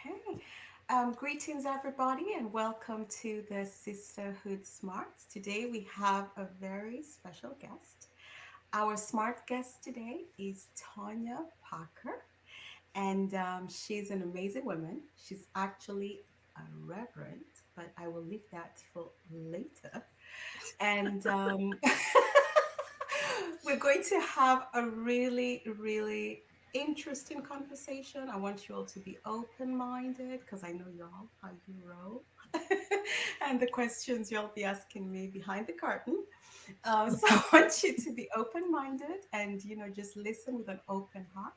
Okay. Greetings, everybody, and welcome to the Sisterhood Smarts. Today we have a very special guest. Our smart guest today is Tonya Parker, and she's an amazing woman. She's actually a reverend, but I will leave that for later. And we're going to have a really, really interesting conversation. I want you all to be open minded because I know y'all how you roll and the questions you'll be asking me behind the curtain. So I want you to be open minded and, just listen with an open heart.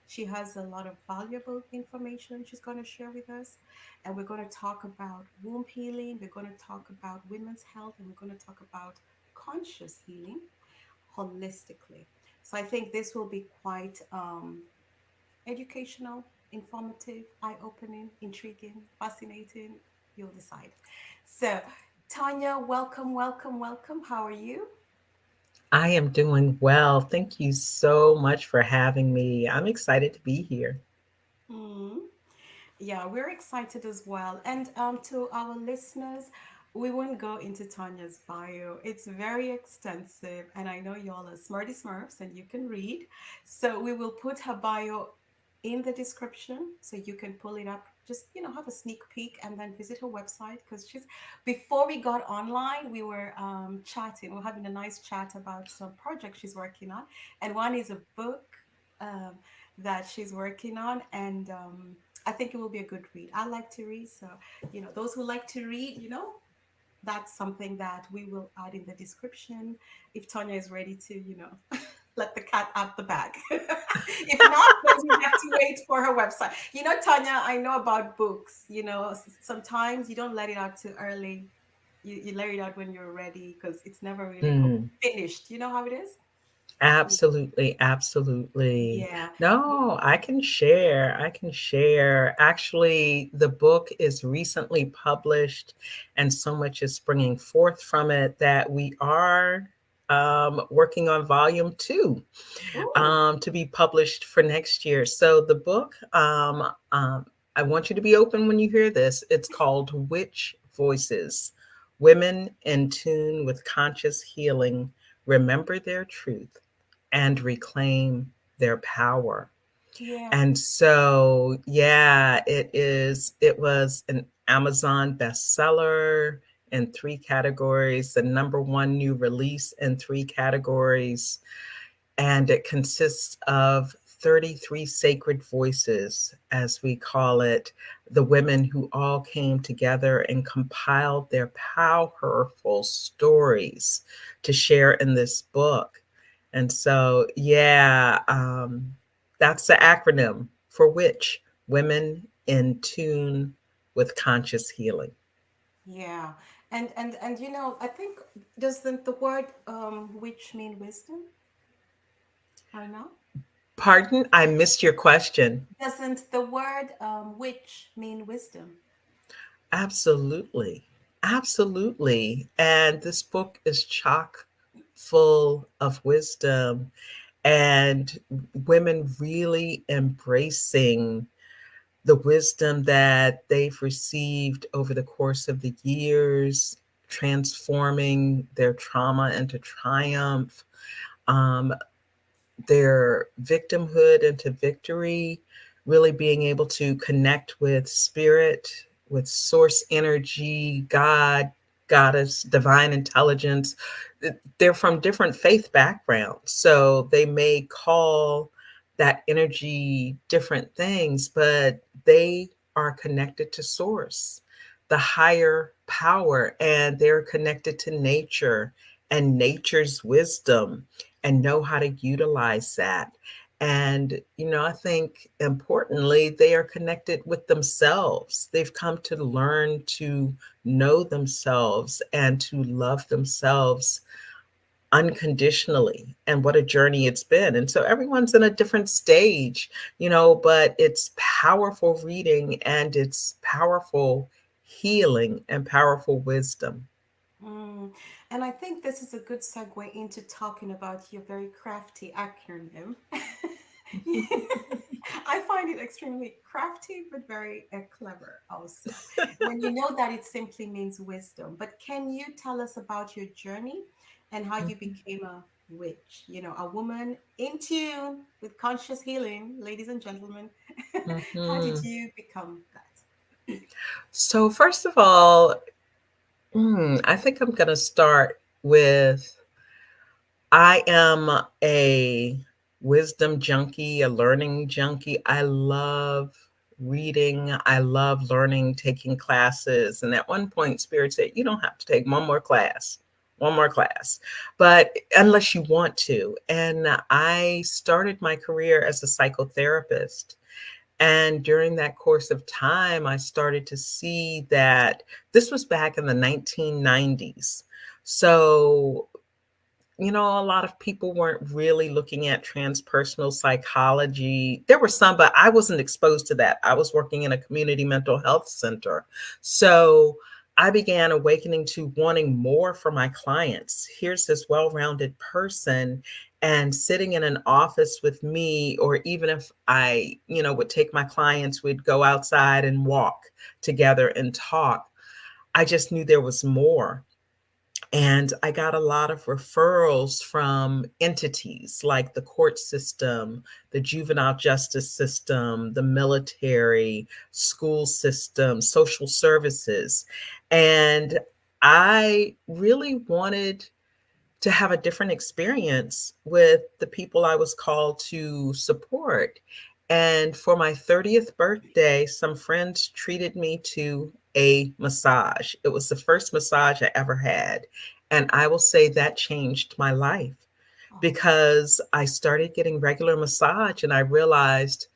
She has a lot of valuable information she's going to share with us. And we're going to talk about womb healing. We're going to talk about women's health. And we're going to talk about conscious healing holistically. So I think this will be quite educational, informative, eye opening, intriguing, fascinating. You'll decide. So, Tanya, welcome, welcome, welcome. How are you? I am doing well. Thank you so much for having me. I'm excited to be here. Mm. Yeah, we're excited as well. And to our listeners, we won't go into Tanya's bio. It's very extensive, and I know y'all are smarty smurfs and you can read. So we will put her bio in the description so you can pull it up. Just have a sneak peek and then visit her website because she's. Before we got online, we were chatting. We're having a nice chat about some projects she's working on, and one is a book. Um, that she's working on, and I think it will be a good read. I like to read, so those who like to read, that's something that we will add in the description if Tonya is ready to, let the cat out the bag. If not, then you have to wait for her website. Tonya, I know about books. Sometimes you don't let it out too early. You let it out when you're ready because it's never really Mm, finished. You know how it is? absolutely, absolutely. Yeah. No, I can share. I can share. Actually, the book is recently published, and so much is springing forth from it that we are working on volume two Ooh. to be published for next year. So the book, I want you to be open when you hear this. It's called Witch Voices: Women in Tune with Conscious Healing Remember Their Truth and Reclaim Their Power. Yeah. And so, yeah, it was an Amazon bestseller in three categories, the number one new release in three categories, and it consists of 33 sacred voices, as we call it, the women who all came together and compiled their powerful stories to share in this book. And so, yeah, that's the acronym for which Women in Tune with Conscious Healing. Yeah. And I think doesn't the word witch mean wisdom or not? Pardon, I missed your question. Doesn't the word witch mean wisdom? Absolutely. Absolutely. And this book is chock full of wisdom and women really embracing the wisdom that they've received over the course of the years, transforming their trauma into triumph, um, their victimhood into victory, really being able to connect with spirit, with source energy, God, goddess, divine intelligence. They're from different faith backgrounds, so they may call that energy different things, but they are connected to source, the higher power, and they're connected to nature and nature's wisdom and know how to utilize that. And, I think importantly, they are connected with themselves. They've come to learn to know themselves and to love themselves unconditionally. And what a journey it's been. And so everyone's in a different stage, but it's powerful reading and it's powerful healing and powerful wisdom. Mm. And I think this is a good segue into talking about your very crafty acronym. I find it extremely crafty, but very clever also. When you know that it simply means wisdom. But can you tell us about your journey and how you Mhm, became a witch? You know, a woman in tune with conscious healing, ladies and gentlemen. How did mhm. you become that? So, first of all, I think I'm going to start with I am a wisdom junkie, a learning junkie. I love reading. I love learning, taking classes. And at one point, Spirit said, you don't have to take one more class, but unless you want to. And I started my career as a psychotherapist. And during that course of time, I started to see that this was back in the 1990s. So a lot of people weren't really looking at transpersonal psychology. There were some, but I wasn't exposed to that. I was working in a community mental health center. So I began awakening to wanting more for my clients. Here's this well rounded person. And sitting in an office with me, or even if I, would take my clients, we'd go outside and walk together and talk. I just knew there was more. And I got a lot of referrals from entities like the court system, the juvenile justice system, the military, school system, social services. And I really wanted to have a different experience with the people I was called to support. And for my 30th birthday, some friends treated me to a massage. It was the first massage I ever had. And I will say that changed my life Oh, because I started getting regular massage and I realized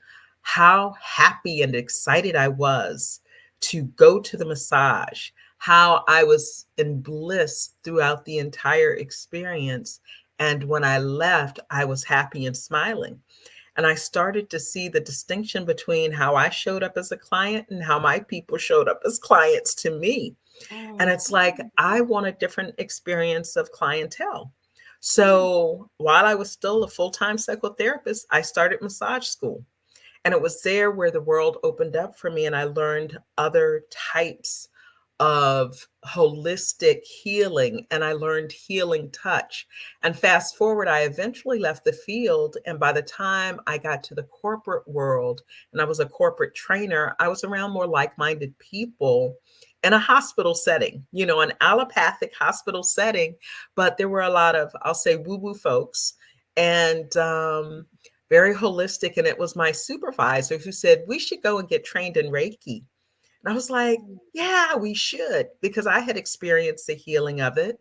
how happy and excited I was to go to the massage, how I was in bliss throughout the entire experience. And when I left, I was happy and smiling. And I started to see the distinction between how I showed up as a client and how my people showed up as clients to me. And mm, it's like, I want a different experience of clientele. mm, So while I was still a full time psychotherapist, I started massage school. And it was there where the world opened up for me, and I learned other types of holistic healing, and I learned healing touch. And fast forward, I eventually left the field. And by the time I got to the corporate world and I was a corporate trainer, I was around more like minded people in a hospital setting, an allopathic hospital setting. But there were a lot of, I'll say, woo woo folks. And very holistic. And it was my supervisor who said, we should go and get trained in Reiki. And I was like, mm, yeah, we should, because I had experienced the healing of it.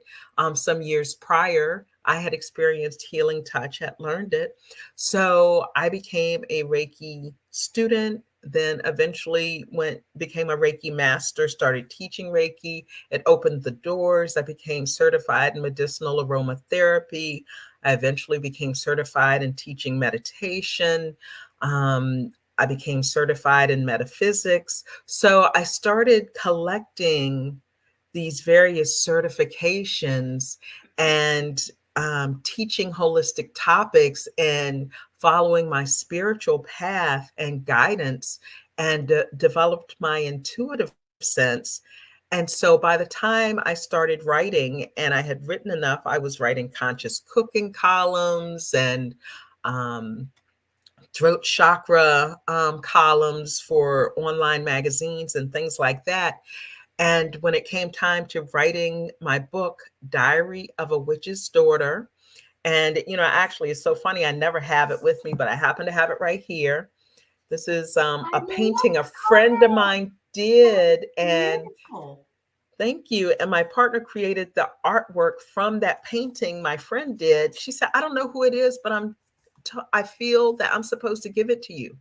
Some years prior, I had experienced healing touch, had learned it. So I became a Reiki student, then eventually became a Reiki master, started teaching Reiki. It opened the doors. I became certified in medicinal aromatherapy. I eventually became certified in teaching meditation. I became certified in metaphysics. So I started collecting these various certifications and teaching holistic topics and following my spiritual path and guidance, and developed my intuitive sense. And so by the time I started writing, and I had written enough, I was writing conscious cooking columns and um, throat chakra columns for online magazines and things like that. And when it came time to writing my book, Diary of a Witch's Daughter, and actually, it's so funny, I never have it with me, but I happen to have it right here. This is I a love painting a the friend of cover. mine That is did, and beautiful. thank you. And my partner created the artwork from that painting my friend did. She said, I don't know who it is, but I feel that I'm supposed to give it to you.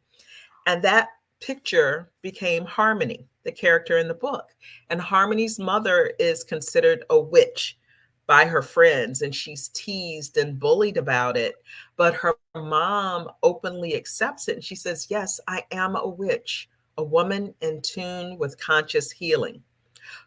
And that picture became Harmony, the character in the book. And Harmony's mother is considered a witch by her friends, and she's teased and bullied about it. But her mom openly accepts it. And she says, yes, I am a witch, a woman in tune with conscious healing.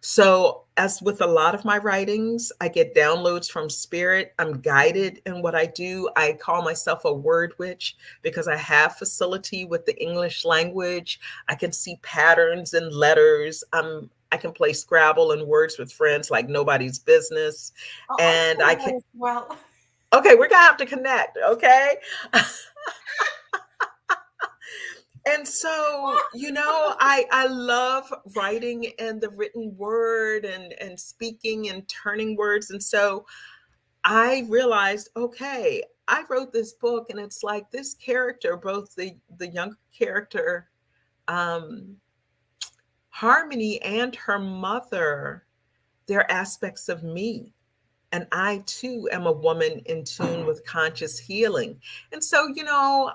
So, as with a lot of my writings, I get downloads from spirit. I'm guided in what I do. I call myself a word witch because I have facility with the English language. I can see patterns in letters. I can play Scrabble and words with friends like nobody's business. Oh, I And can I that can, as well. okay, we're gonna have to connect, okay? And so, I love writing and the written word and speaking and turning words. And so I realized, okay, I wrote this book and it's like this character, both the younger character, um, Harmony, and her mother, they're aspects of me. And I too am a woman in tune with conscious healing. And so,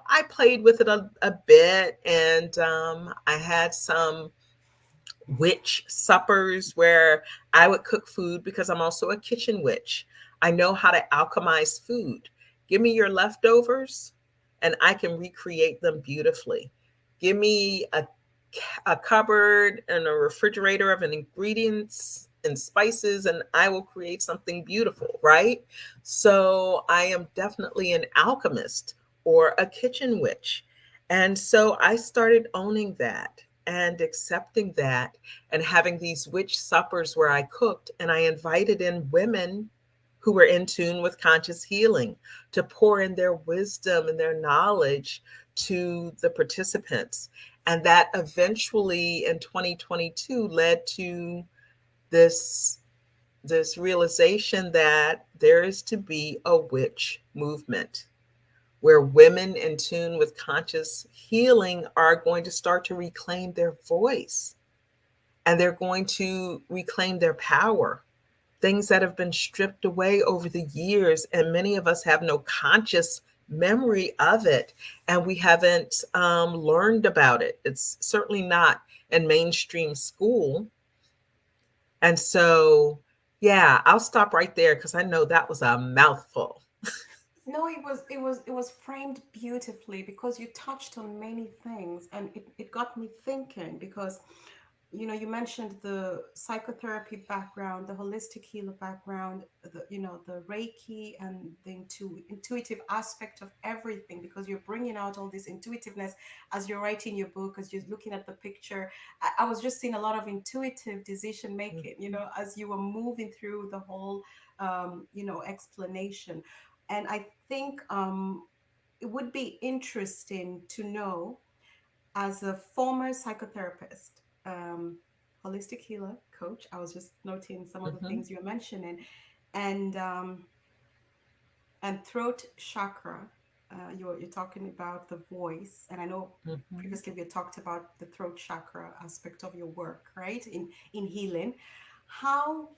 I played with it a bit, and I had some witch suppers where I would cook food because I'm also a kitchen witch. I know how to alchemize food. Give me your leftovers and I can recreate them beautifully. Give me a cupboard and a refrigerator of ingredients and spices, and I will create something beautiful, right? So I am definitely an alchemist or a kitchen witch. And so I started owning that and accepting that and having these witch suppers where I cooked and I invited in women who were in tune with conscious healing to pour in their wisdom and their knowledge to the participants. And that eventually in 2022 led to this this realization that there is to be a witch movement where women in tune with conscious healing are going to start to reclaim their voice and they're going to reclaim their power. Things that have been stripped away over the years, and many of us have no conscious memory of it, and we haven't learned about it. It's certainly not in mainstream school. And so, yeah, I'll stop right there because I know that was a mouthful. No, it was framed beautifully because you touched on many things, and it got me thinking because you mentioned the psychotherapy background, the holistic healer background, the Reiki, and the intuitive aspect of everything, because you're bringing out all this intuitiveness as you're writing your book, as you're looking at the picture. I was just seeing a lot of intuitive decision making, as you were moving through the whole explanation. And I think it would be interesting to know, as a former psychotherapist, holistic healer, coach, I was just noting some of the Mhm, things you're mentioning, and throat chakra. You're talking about the voice, and I know mhm, previously we had talked about the throat chakra aspect of your work, right? In healing, how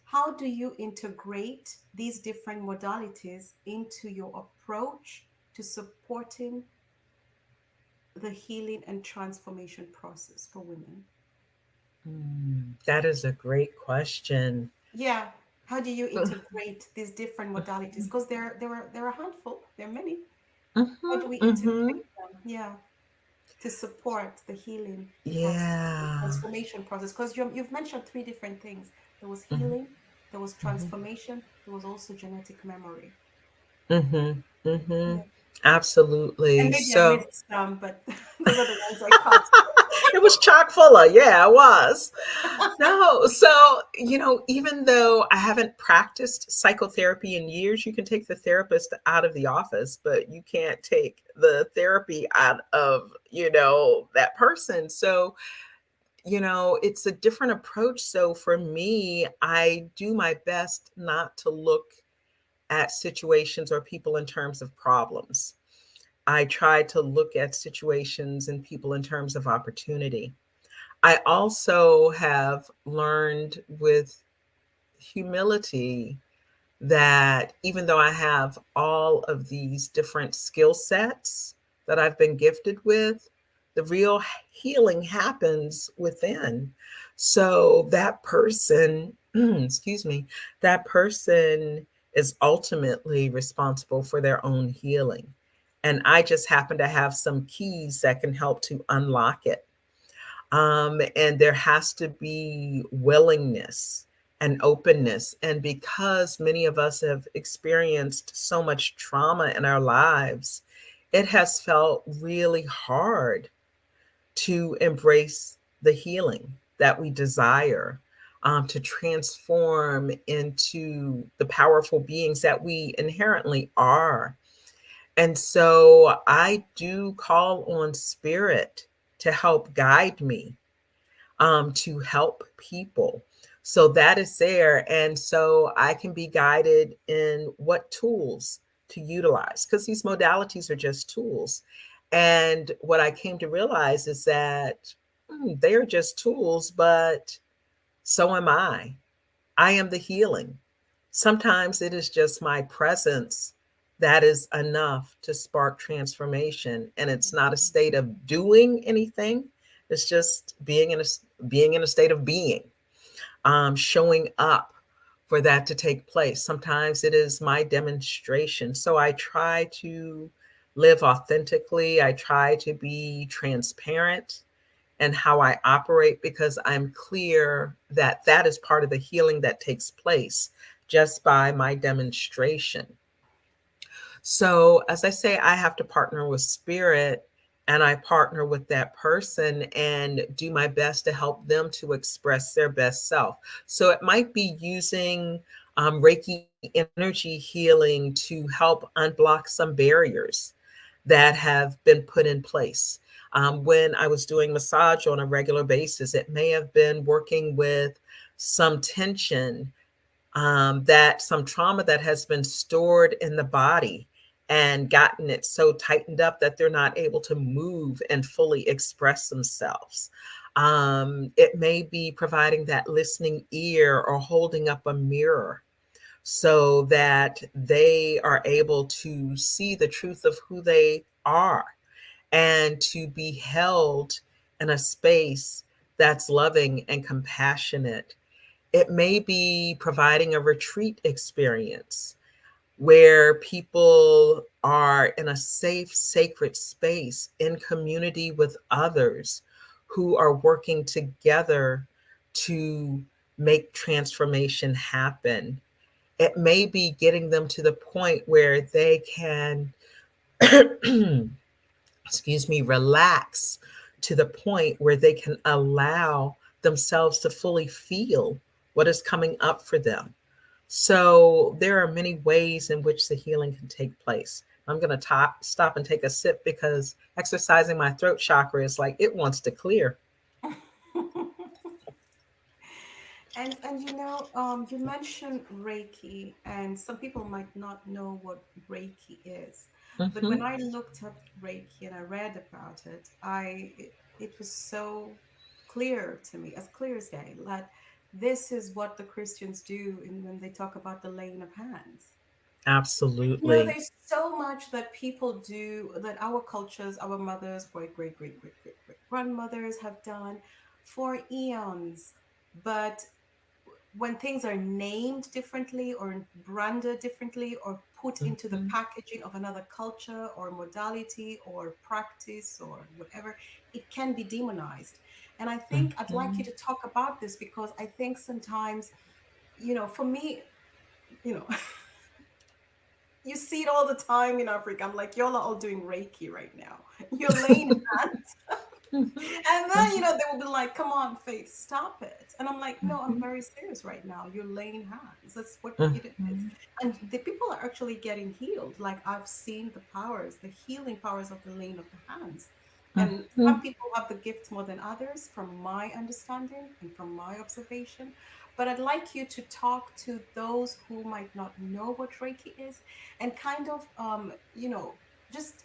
how do you integrate these different modalities into your approach to supporting the healing and transformation process for women? That is a great question. Yeah. How do you integrate these different modalities? Because there are a handful, there are many. How do Mhm, we mhm. integrate them? Yeah, to support the healing process, the Yeah. transformation process. Because you've mentioned three different things. There was Mhm, healing, there was mhm, transformation, there was also genetic memory. mhm, mhm. Yeah. And Absolutely. maybe I So missed some, but those are the ones I caught. it was chock full of, yeah, it was. No, so, even though I haven't practiced psychotherapy in years, you can take the therapist out of the office, but you can't take the therapy out of, that person. So, it's a different approach. So for me, I do my best not to look at situations or people in terms of problems. I try to look at situations and people in terms of opportunity. I also have learned with humility that even though I have all of these different skill sets that I've been gifted with, the real healing happens within. So that person, excuse me, that person is ultimately responsible for their own healing. And I just happen to have some keys that can help to unlock it. And there has to be willingness and openness. And because many of us have experienced so much trauma in our lives, it has felt really hard to embrace the healing that we desire, to transform into the powerful beings that we inherently are. And so I do call on spirit to help guide me, to help people. So that is there. And so I can be guided in what tools to utilize, because these modalities are just tools. And what I came to realize is that they are just tools, but so am I. I am the healing. Sometimes it is just my presence that is enough to spark transformation. And it's not a state of doing anything. It's just being in a state of being, showing up for that to take place. Sometimes it is my demonstration. So I try to live authentically. I try to be transparent and how I operate, because I'm clear that that is part of the healing that takes place just by my demonstration. So, as I say, I have to partner with spirit, and I partner with that person and do my best to help them to express their best self. So, it might be using Reiki energy healing to help unblock some barriers that have been put in place. When I was doing massage on a regular basis, it may have been working with some tension, that some trauma that has been stored in the body and gotten it so tightened up that they're not able to move and fully express themselves. It may be providing that listening ear or holding up a mirror so that they are able to see the truth of who they are and to be held in a space that's loving and compassionate. It may be providing a retreat experience where people are in a safe, sacred space in community with others who are working together to make transformation happen. It may be getting them to the point where they can, excuse me, relax to the point where they can allow themselves to fully feel what is coming up for them. So there are many ways in which the healing can take place. I'm going to stop and take a sip because exercising my throat chakra is like it wants to clear. And you mentioned Reiki, and some people might not know what Reiki is. But Mm-hmm. when I looked up Reiki and I read about it, it was so clear to me, as clear as day, that this is what the Christians do when they talk about the laying of hands. Absolutely. There's so much that people do, that our cultures, our mothers, great grandmothers have done for eons. But when things are named differently or branded differently or put into the Mm-hmm. packaging of another culture or modality or practice or whatever, it can be demonized. And I think I'd like Mm-hmm. you to talk about this, because I think sometimes, for me, you know, you see it all the time in Africa. I'm like, y'all are all doing Reiki right now. You're laying hands. And then, they will be like, come on, Faith, stop it. And I'm like, no, I'm very serious right now. You're laying hands. That's what it is. Mm-hmm. And the people are actually getting healed. Like, I've seen the powers, the healing powers of the laying of the hands. And Mm-hmm. some people have the gift more than others, from my understanding and from my observation. But I'd like you to talk to those who might not know what Reiki is, and kind of, just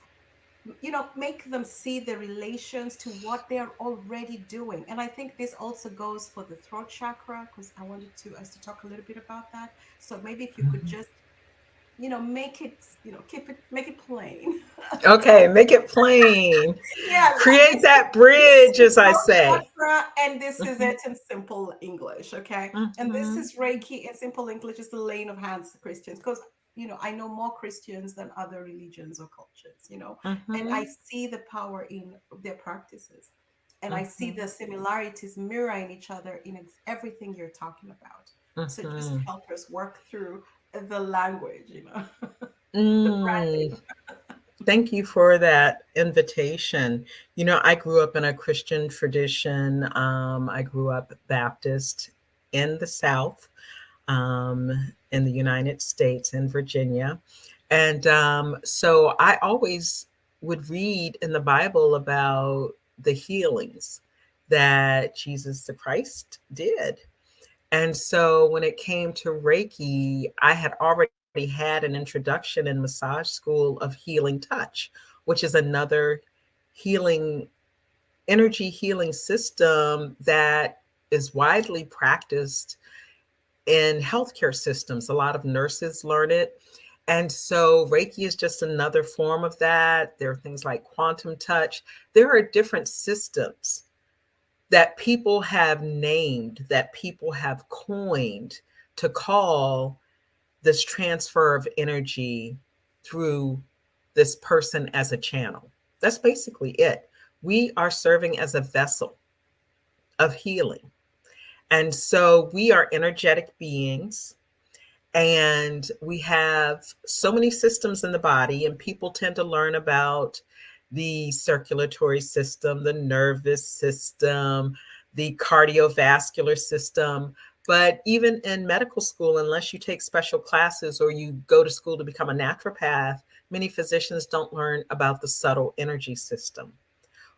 make them see the relations to what they're already doing. And I think this also goes for the throat chakra, because I wanted to us to talk a little bit about that. So maybe if you could Mm-hmm. just make it, keep it, make it plain. Okay, make it plain. Yeah, Create this is that this is bridge, the as I throat say. chakra, and this is Mm-hmm. it in simple English, okay? And this Mm-hmm. is Reiki in simple English, is the laying of hands to Christians, because I know more Christians than other religions or cultures, and I Mm-hmm. see the power in their practices. and I see Mhm. the similarities mirroring each other in everything you're talking about. So just Mhm. help us work through the language, the branding. Mm. Thank you for that invitation. I grew up in a Christian tradition. I grew up Baptist in the South, in the United States, in Virginia. And so I always would read in the Bible about the healings that Jesus the Christ did. And so when it came to Reiki, I had already had an introduction in massage school of healing touch, which is another healing, energy healing system that is widely practiced in healthcare systems. A lot of nurses learn it. And so Reiki is just another form of that. There are things like quantum touch. There are different systems that people have named, that people have coined to call this transfer of energy through this person as a channel. That's basically it. We are serving as a vessel of healing. And so we are energetic beings, and we have so many systems in the body, and people tend to learn about the circulatory system, the nervous system, the cardiovascular system. But even in medical school, unless you take special classes or you go to school to become a naturopath, many physicians don't learn about the subtle energy system,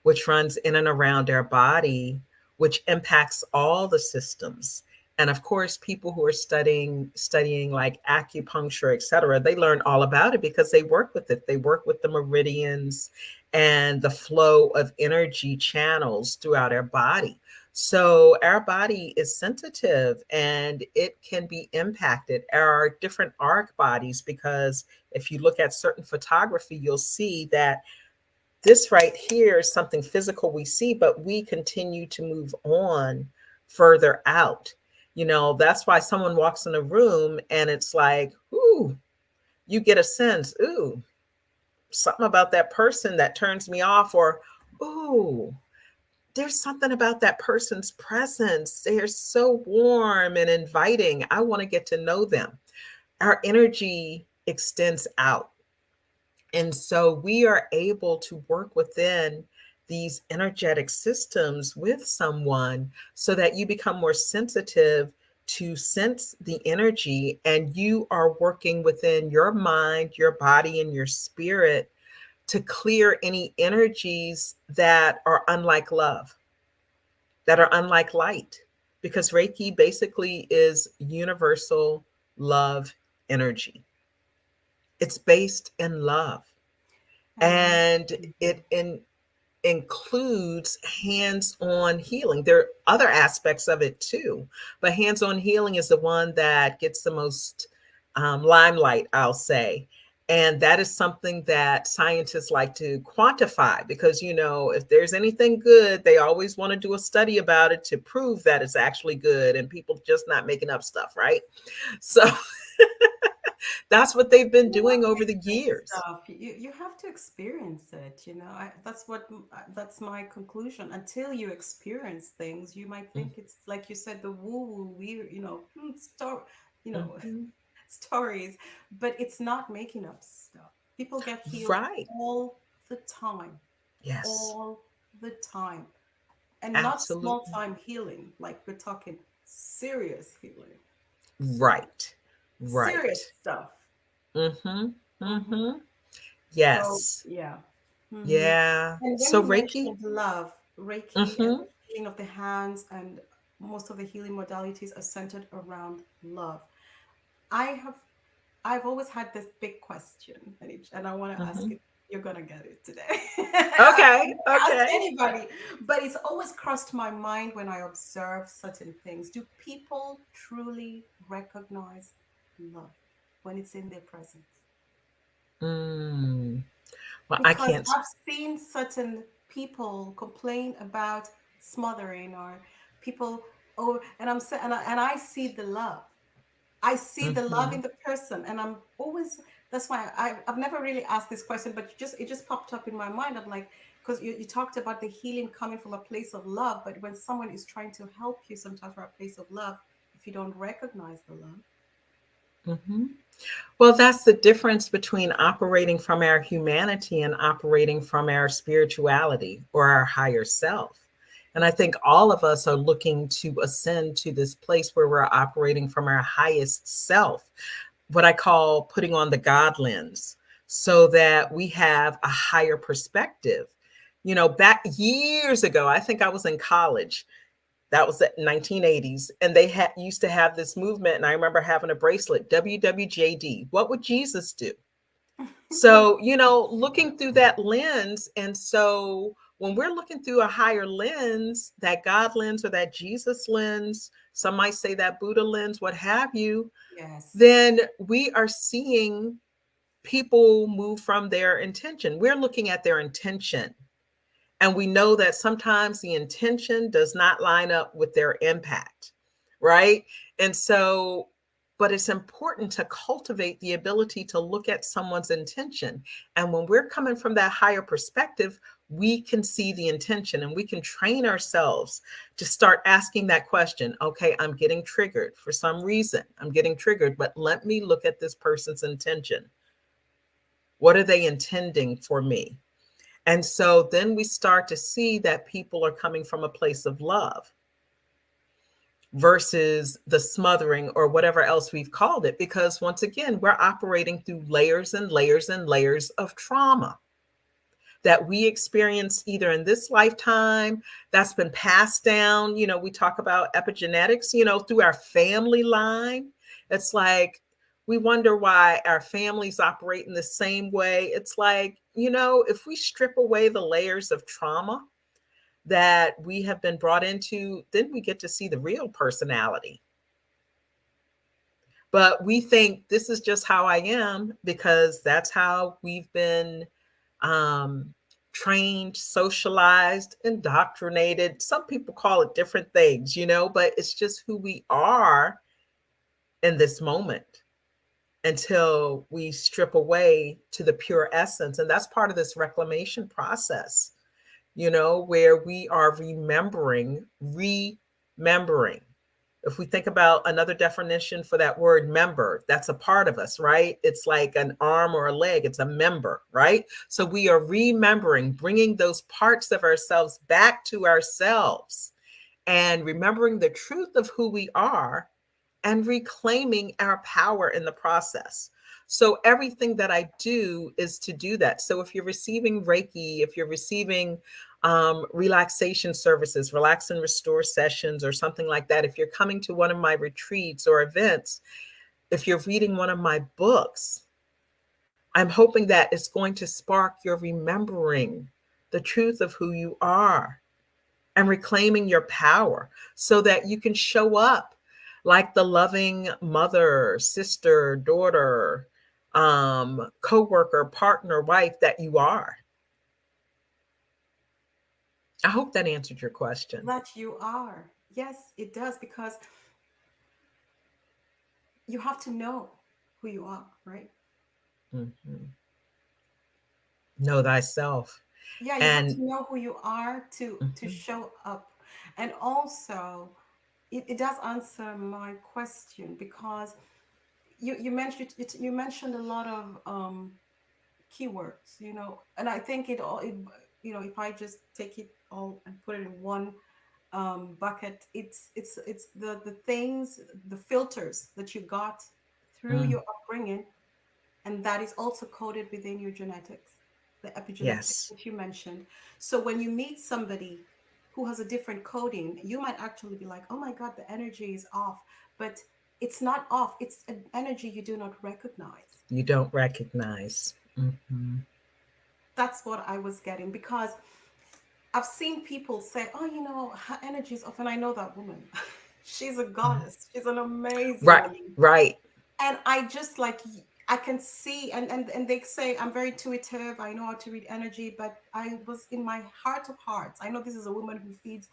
which runs in and around our body, which impacts all the systems. And of course, people who are studying like acupuncture, et cetera, they learn all about it because they work with it. They work with the meridians and the flow of energy channels throughout our body. So our body is sensitive and it can be impacted. Our different arc bodies, because if you look at certain photography, you'll see that this right here is something physical we see, but we continue to move on further out. That's why someone walks in a room and it's like, ooh, you get a sense, ooh, something about that person that turns me off, or ooh, there's something about that person's presence. They're so warm and inviting. I want to get to know them. Our energy extends out. And so we are able to work within these energetic systems with someone so that you become more sensitive to sense the energy, and you are working within your mind, your body, and your spirit to clear any energies that are unlike love, that are unlike light, because Reiki basically is universal love energy. It's based in love, And and includes hands on healing. There are other aspects of it too, but hands on healing is the one that gets the most limelight, I'll say. And that is something that scientists like to quantify because, if there's anything good, they always want to do a study about it to prove that it's actually good and people just not making up stuff, right? So that's what they've been you not doing over the making up years. stuff. You have to experience it. That's my conclusion. Until you experience things, you might think it's like you said, the woo woo weird, you know, Mhm. stories, but it's not making up stuff. People get healed Right. all the time, Yes, all the time, and not small absolutely. time healing. Like we're talking serious healing, Right. serious Right. stuff. Mhm. Mhm. Mhm. So Yes. yeah. Hmm. Yeah. And when So you Reiki. mentioned love, Reiki and Mhm. the healing of the hands and most of the healing modalities are centered around love. I have I've always had this big question, and I want to ask Mhm. it. You're gonna get it today. I Okay. never ask Okay. anybody, but it's always crossed my mind when I observe certain things. Do people truly recognize love when it's in their presence? Mm. Well, I Because can't. I've seen certain people complain about smothering or people, oh, and and I see the love. I see the love in Mhm. the person, and that's why I've never really asked this question, but it just popped up in my mind. I'm like, because you talked about the healing coming from a place of love, but when someone is trying to help you sometimes from a place of love, if you don't recognize the love. Mhm. Well, that's the difference between operating from our humanity and operating from our spirituality or our higher self. And I think all of us are looking to ascend to this place where we're operating from our highest self, what I call putting on the God lens, so that we have a higher perspective. You know, back years ago, I think I was in college. That was the 1980s, and they had used to have this movement, and I remember having a bracelet, WWJD. What would Jesus do? So, looking through that lens, and so when we're looking through a higher lens, that God lens or that Jesus lens, some might say that Buddha lens, what have you, Yes. then we are seeing people move from their intention. We're looking at their intention. And we know that sometimes the intention does not line up with their impact, right? And so, but it's important to cultivate the ability to look at someone's intention. And when we're coming from that higher perspective, we can see the intention and we can train ourselves to start asking that question. Okay, I'm getting triggered for some reason. I'm getting triggered, but let me look at this person's intention. What are they intending for me? And so then we start to see that people are coming from a place of love versus the smothering or whatever else we've called it. Because once again, we're operating through layers and layers and layers of trauma that we experience either in this lifetime that's been passed down. We talk about epigenetics, through our family line. It's like we wonder why our families operate in the same way. It's like, if we strip away the layers of trauma that we have been brought into, then we get to see the real personality. But we think this is just how I am because that's how we've been um, trained, socialized, indoctrinated. Some people call it different things, but it's just who we are in this moment until we strip away to the pure essence. And that's part of this reclamation process, where we are remembering. If we think about another definition for that word member, that's a part of us, right? It's like an arm or a leg, it's a member, right? So we are remembering, bringing those parts of ourselves back to ourselves and remembering the truth of who we are and reclaiming our power in the process. So everything that I do is to do that. So if you're receiving Reiki, if you're receiving relaxation services, relax and restore sessions, or something like that, if you're coming to one of my retreats or events, if you're reading one of my books, I'm hoping that it's going to spark your remembering the truth of who you are and reclaiming your power so that you can show up like the loving mother, sister, daughter, co-worker, partner, wife that you are. I hope that answered your question. That you are. Yes, it does, because you have to know who you are, right? Mhm. Know thyself. Yeah, you have to And know who you are to mhm, show up. And also, it does answer my question, because you mentioned you mentioned a lot of keywords, and I think if I just take it all and put it in one bucket, it's the things, the filters that you got through mm, your upbringing, and that is also coded within your genetics, the epigenetics yes, that you mentioned. So when you meet somebody who has a different coding, you might actually be like, oh my God, the energy is off. But it's not off, it's an energy you do not recognize. you don't recognize. Mhm. That's what I was getting, because I've seen people say, oh, her energy is off. And I know that woman. She's a goddess. She's an amazing Right, woman. right. And I just like, I can see, and they say I'm very intuitive, I know how to read energy, but I was in my heart of hearts, I know this is a woman who feeds,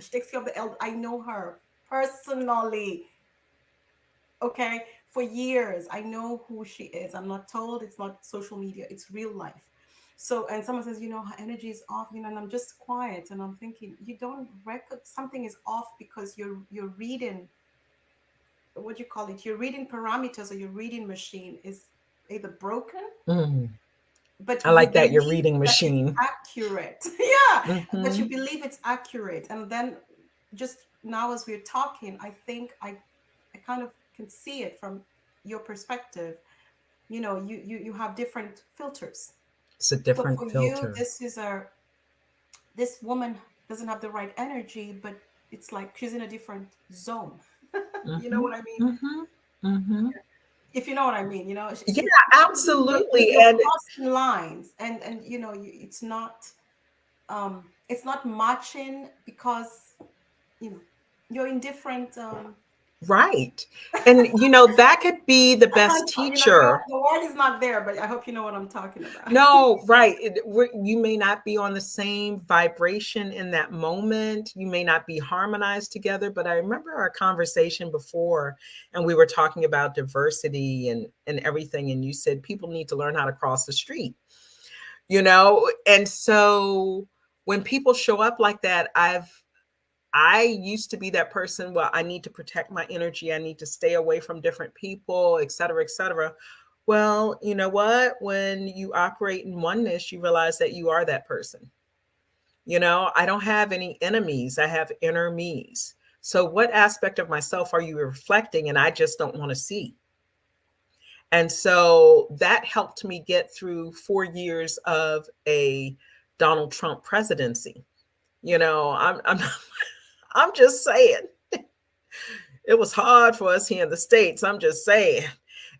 she takes care of the elder, I know her personally, okay, for years. I know who she is. I'm not told, it's not social media, it's real life. So, and someone says, her energy is off, and I'm just quiet, and I'm thinking, you don't record something is off because you're reading, what do you call it? Your reading parameters or your reading machine is either broken, Mm. but I you like that, your believe reading that it's machine. accurate. Yeah, but you Hmm. believe it's accurate. And then just now as we're talking, I think I kind of can see it from your perspective. You have different filters. It's a So different for you, filter. this woman doesn't have the right energy, but it's like she's in a different zone. You know Hmm. what I mean? Hmm. Hmm. If you know what I mean, Yeah, you're, absolutely. you're And crossing lines, and it's not matching because you know you're in different. right. And that could be the I can't, best no, teacher. the word is not there, but I hope you know what I'm talking about. No, right. You may not be on the same vibration in that moment. You may not be harmonized together. But I remember our conversation before, and we were talking about diversity and everything. And you said people need to learn how to cross the street, And so when people show up like that, I used to be that person. Well, I need to protect my energy. I need to stay away from different people, et cetera, et cetera. Well, you know what? When you operate in oneness, you realize that you are that person. I don't have any enemies, I have inner me's. So, what aspect of myself are you reflecting? And I just don't want to see. And so that helped me get through 4 years of a Donald Trump presidency. I'm I'm just saying it was hard for us here in the States. I'm just saying.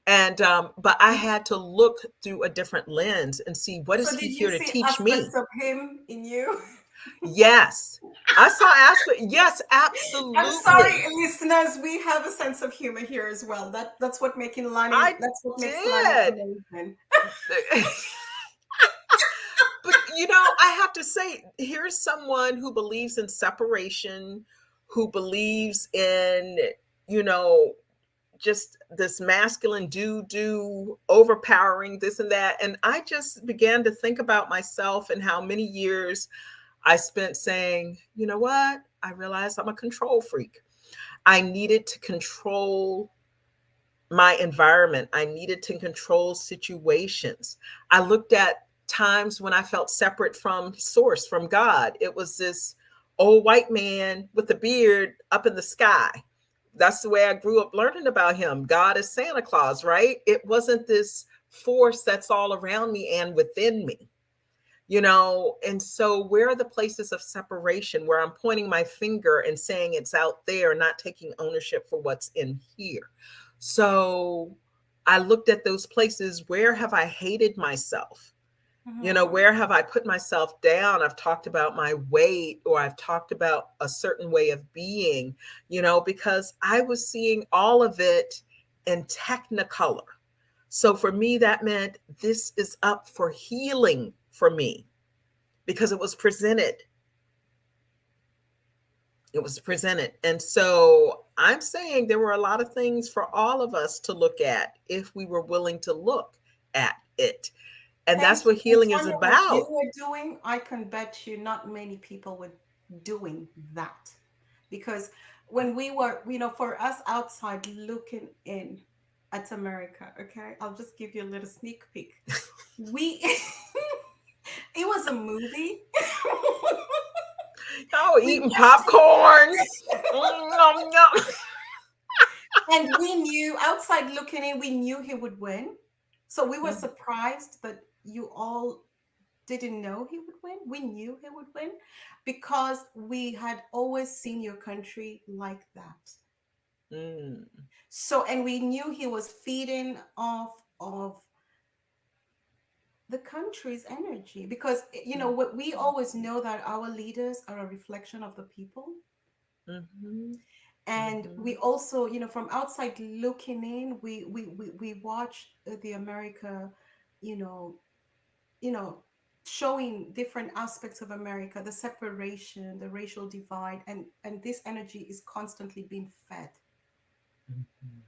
And but I had to look through a different lens and see what is So he did you here to see teach aspects me. of him in you? Yes, I saw aspect. Yes, I'm sorry, absolutely. listeners. We have a sense of humor here as well. That's what making learning. I That's what makes learning did. amazing. But I have to say, here's someone who believes in separation, who believes in, you know, just this masculine do overpowering this and that. And I just began to think about myself and how many years I spent saying, you know what? I realized I'm a control freak. I needed to control my environment. I needed to control situations. I looked at times when I felt separate from source, from God. It was this old white man with a beard up in the sky. That's the way I grew up learning about him. God is Santa Claus, right? It wasn't this force that's all around me and within me. And so where are the places of separation where I'm pointing my finger and saying it's out there, not taking ownership for what's in here? So I looked at those places. Where have I hated myself? Hmm. Where have I put myself down? I've talked about my weight, or I've talked about a certain way of being, because I was seeing all of it in technicolor. So for me, that meant this is up for healing for me because it was presented. It was presented. And so I'm saying there were a lot of things for all of us to look at if we were willing to look at it. And Thank that's you. what And healing is Tonya, what you about. were doing, I can bet you not many people were doing that. Because when we were, for us outside looking in at America, okay, I'll just give you a little sneak peek. We, it was a movie. Oh, We eating popcorn. Nom, nom. And we knew outside looking in, we knew he would win. So we were Mm, surprised that you all didn't know he would win. We knew he would win because we had always seen your country like that. mm, So, and we knew he was feeding off of the country's energy because, mm, what we always know that our leaders are a reflection of the people. mhm, And we mhm, also, from outside looking in, we watch the America, you know you know showing different aspects of America, the separation, the racial divide, and this energy is constantly being fed. mhm,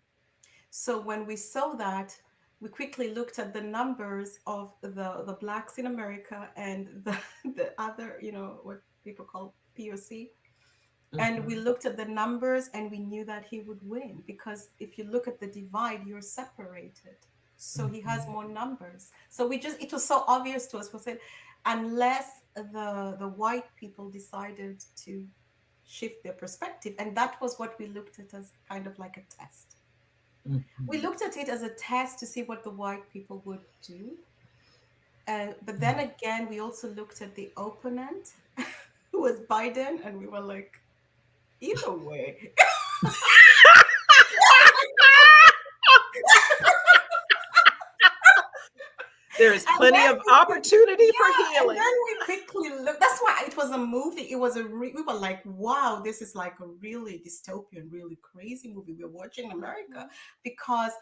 So when we saw that, we quickly looked at the numbers of the blacks in America and the other, what people call POC. And we Mhm. looked at the numbers and we knew that he would win because if you look at the divide, you're separated. So he has Mhm. more numbers. So it was so obvious to us. We said, unless the white people decided to shift their perspective. And that was what we looked at as kind of like a test. We Mhm. looked at it as a test to see what the white people would do. But then Mhm. again, we also looked at the opponent, who was Biden, and we were like, either way. There is And plenty then of we quick, opportunity for yeah, and then healing. we quickly look. That's why it was a movie. It was we were like, wow, this is like a really dystopian, really crazy movie we're watching in America Mhm. because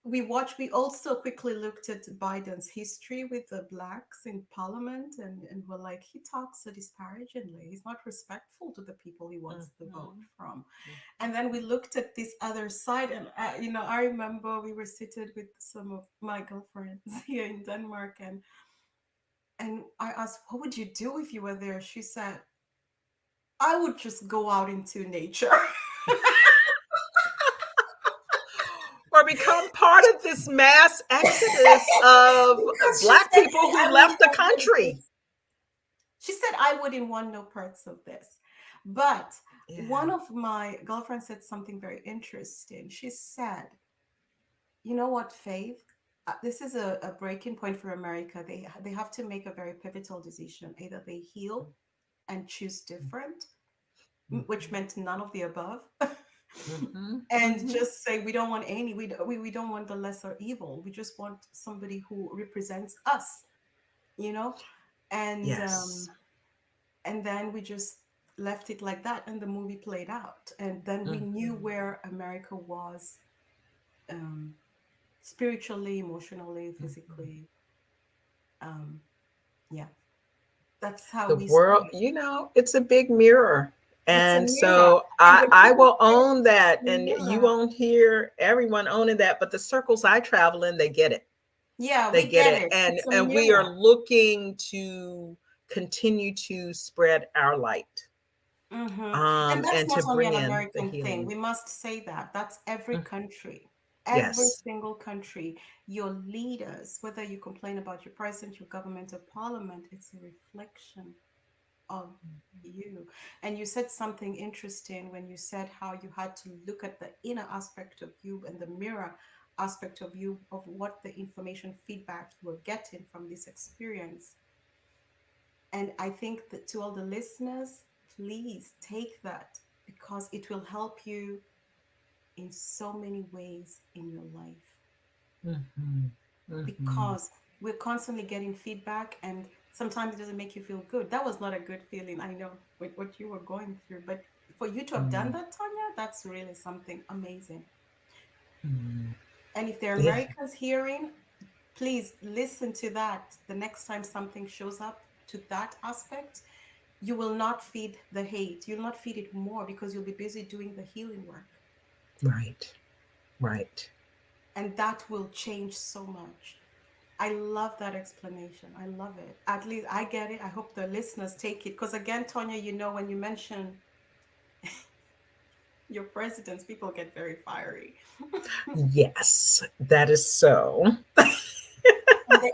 we also quickly looked at Biden's history with the blacks in parliament and we're like, he talks so disparagingly. He's not respectful to the people he wants the vote Mhm. from. And Mhm. then we looked at this other side, and I remember we were seated with some of my girlfriends here in Denmark, and I asked, "What would you do if you were there?" She said, "I would just go out into nature." Or become part of this mass exodus of Because she Black said, people "Hey, who I wouldn't left the want none of country. this." She said, "I wouldn't want no parts of this." But one Yeah. of my girlfriends said something very interesting. She said, "You know what, Faith? This is a breaking point for America. They have to make a very pivotal decision. Either they heal and choose different, which Mhm. meant none of the above, Mhm. and Mhm. just say we don't want any. We don't want the lesser evil. We just want somebody who represents us, you know." And Yes. and then we just left it like that, and the movie played out, and then we knew Mhm. where America was, um, spiritually, emotionally, Mhm. physically. Um, yeah, that's how The we saw world, it. it's a big mirror. It's a And mirror. so And I, when I people will say own that. it's a And you mirror, won't hear everyone owning that, but the circles I travel in, they get it. yeah, They we get get it. it. And It's a and we are mirror. looking to continue to spread our light, And that's and not to only bring an in the American thing. healing. We must say that. That's every Mm. country. Every Yes. single country. Your leaders, whether you complain about your president, your government, or parliament, it's a reflection of you. And you said something interesting when you said how you had to look at the inner aspect of you and the mirror aspect of you, of what the information feedback you were getting from this experience. And I think that to all the listeners, please take that because it will help you in so many ways in your life. Mhm. Mhm. Because we're constantly getting feedback and sometimes it doesn't make you feel good. That was not a good feeling, I know, with what you were going through. But for you to have done Mhm. that, Tanya, that's really something amazing. Mhm. And if there are Yeah. Americans hearing, please listen to that the next time something shows up to that aspect. You will not feed the hate. You'll not feed it more because you'll be busy doing the healing work. Right. Right. And that will change so much. I love that explanation. I love it. At least I get it. I hope the listeners take it. Because again, Tonya, when you mention your presidents, people get very fiery. Yes, that is so.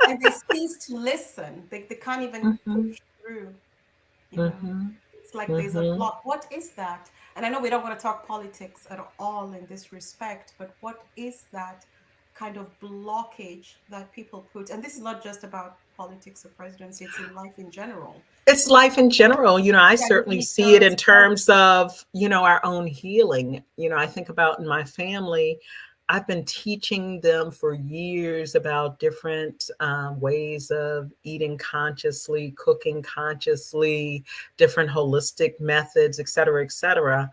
And they cease to listen. They can't even Mhm. push through, you know. Mhm. It's like there's a Mhm. block. What is that? And I know we don't want to talk politics at all in this respect, but what is that kind of blockage that people put? And this is not just about politics or presidency, it's in life in general. It's life in general. I Yeah, certainly see it leaders, in terms of, our own healing. I think about in my family, I've been teaching them for years about different ways of eating consciously, cooking consciously, different holistic methods, et cetera, et cetera.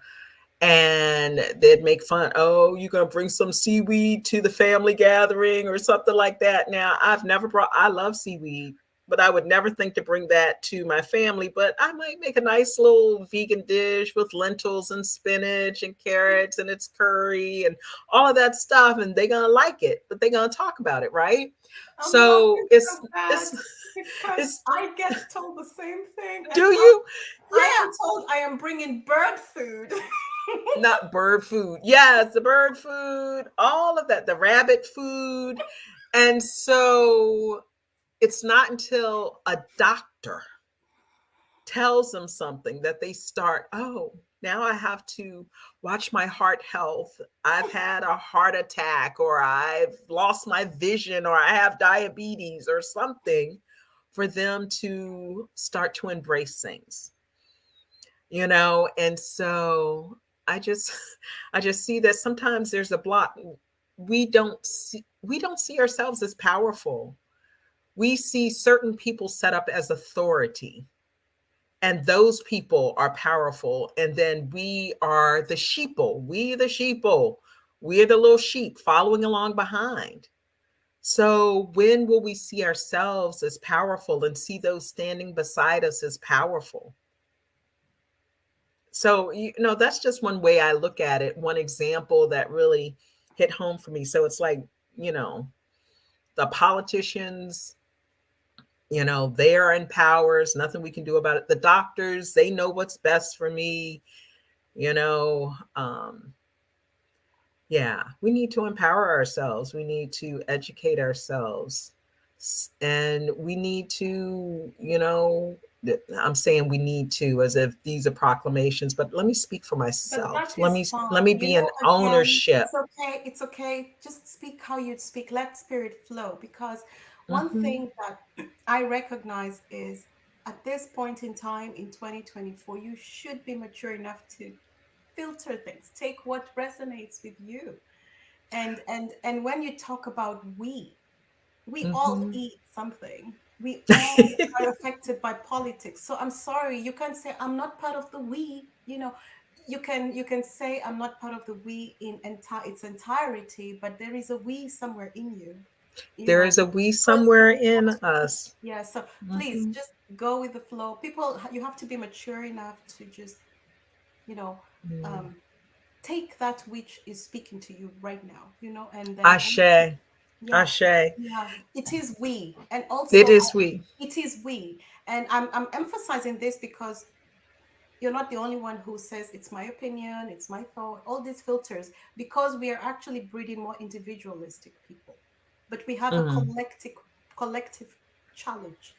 And they'd make fun, oh, you're going to bring some seaweed to the family gathering or something like that. Now, I love seaweed. but I would never think to bring that to my family. But I might make a nice little vegan dish with lentils and spinach and carrots and it's curry and all of that stuff, and they're gonna like it, but they're gonna talk about it, right? I'm So laughing it's so bad it's because it's I get told the same thing, do and you? I Yeah. am told I am bringing bird food. Not bird food. Yes, the bird food, all of that, the rabbit food. And so it's not until a doctor tells them something that they start, oh, now I have to watch my heart health. I've had a heart attack, or I've lost my vision, or I have diabetes or something, for them to start to embrace things, and so I just I just see that sometimes there's a block. We don't see ourselves as powerful. We see certain people set up as authority, and those people are powerful, and then we are the sheeple, we're the little sheep following along behind. So when will we see ourselves as powerful and see those standing beside us as powerful? So that's just one way I look at it, one example that really hit home for me. So it's like, you know the politicians, they are in power. There's nothing we can do about it. The doctors, they know what's best for me. You know, yeah, we need to empower ourselves. We need to educate ourselves. And we need to, I'm saying we need to as if these are proclamations, but let me speak for But myself. that Let is me let me fine. be in Again, ownership. it's okay. It's okay. Just speak how you'd speak. Let spirit flow. Because one Hmm. thing that I recognize is at this point in time in 2024, you should be mature enough to filter things. Take what resonates with you. And when you talk about we all Hmm. eat something. We all are affected by politics. So I'm sorry, you can say I'm not part of the we. You can say I'm not part of the we in its entirety, but there is a we somewhere in you. You There know, is a we because somewhere in us. yeah. So please Hmm. just go with the flow. People, you have to be mature enough to just you know um, take that which is speaking to you right now. And then Ashe. yeah, Ashe. yeah, it is we. And It also, is we. it is we. And I'm emphasizing this because you're not the only one who says it's my opinion, it's my thought, all these filters, because we are actually breeding more individualistic people. But we have a Mm. collective challenge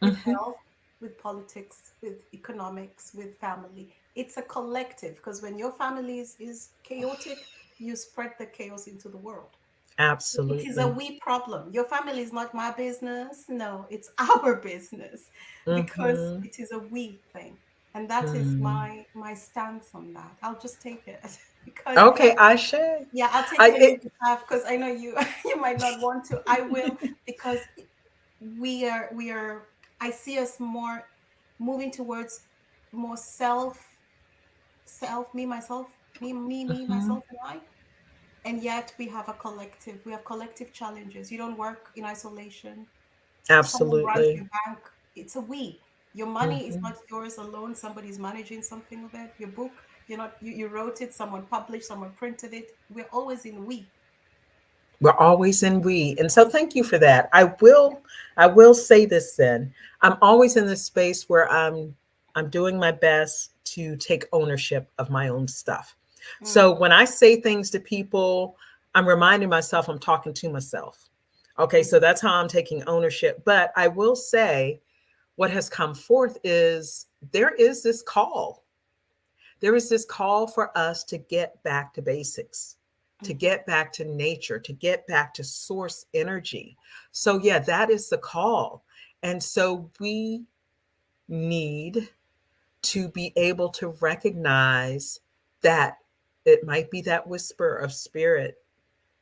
with Hmm. health, with politics, with economics, with family. It's a collective because when your family is chaotic, you spread the chaos into the world. It is a Absolutely. we problem. Your family is not my business. No, it's our business because Hmm. it is a we thing. And that is Mm. my stance on that. I'll just take it because Okay, Ashe. yeah, I'll take I it on your it, behalf because I know you you might not want to. I will because we are I see us more moving towards more self me myself me Mhm. myself and I, and yet we have collective challenges. You don't work in isolation. Someone runs Absolutely. your bank. It's a we. Your money is Mhm. not yours alone. Somebody's managing something of it. Your book, you wrote it, someone published, someone printed it. We're always in we. We're always in we. And so thank you for that. I will say this then. I'm always in this space where I'm doing my best to take ownership of my own stuff. So Mm, when I say things to people, I'm reminding myself I'm talking to myself. Okay, so mm, that's how I'm taking ownership. But I will say what has come forth is there is this call. There is this call for us to get back to basics, to mhm. get back to nature, to get back to source energy. So, yeah, that is the call. And so we need to be able to recognize that it might be that whisper of spirit,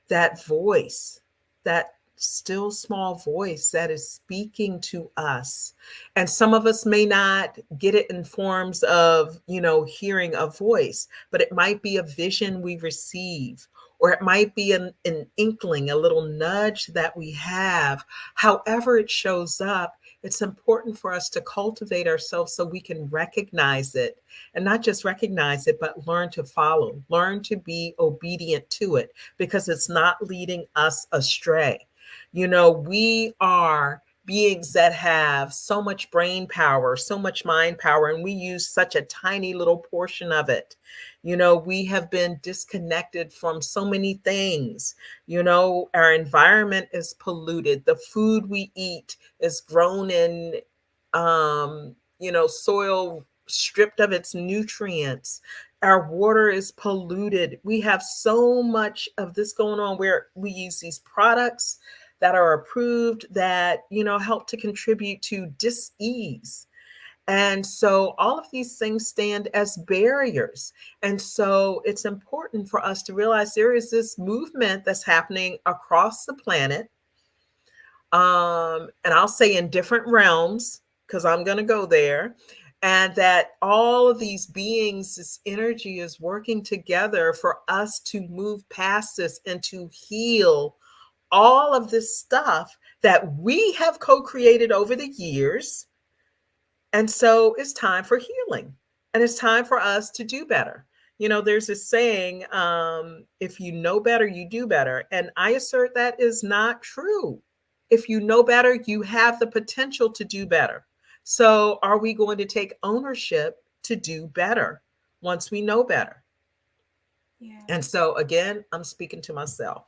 that voice, that still small voice that is speaking to us. And some of us may not get it in forms of, hearing a voice, but it might be a vision we receive, or it might be an inkling, a little nudge that we have. However, it shows up, it's important for us to cultivate ourselves so we can recognize it, and not just recognize it, but learn to follow, learn to be obedient to it, because it's not leading us astray. We are beings that have so much brain power, so much mind power, and we use such a tiny little portion of it. We have been disconnected from so many things. Our environment is polluted. The food we eat is grown in, soil stripped of its nutrients. Our water is polluted. We have so much of this going on where we use these products that are approved that, help to contribute to dis-ease. And so all of these things stand as barriers. And so it's important for us to realize there is this movement that's happening across the planet. And I'll say in different realms, because I'm going to go there. And that all of these beings, this energy is working together for us to move past this and to heal all of this stuff that we have co-created over the years. And so it's time for healing, and it's time for us to do better. There's this saying, if you know better, you do better. And I assert that is not true. If you know better, you have the potential to do better. So are we going to take ownership to do better once we know better? Yeah. And so again, I'm speaking to myself.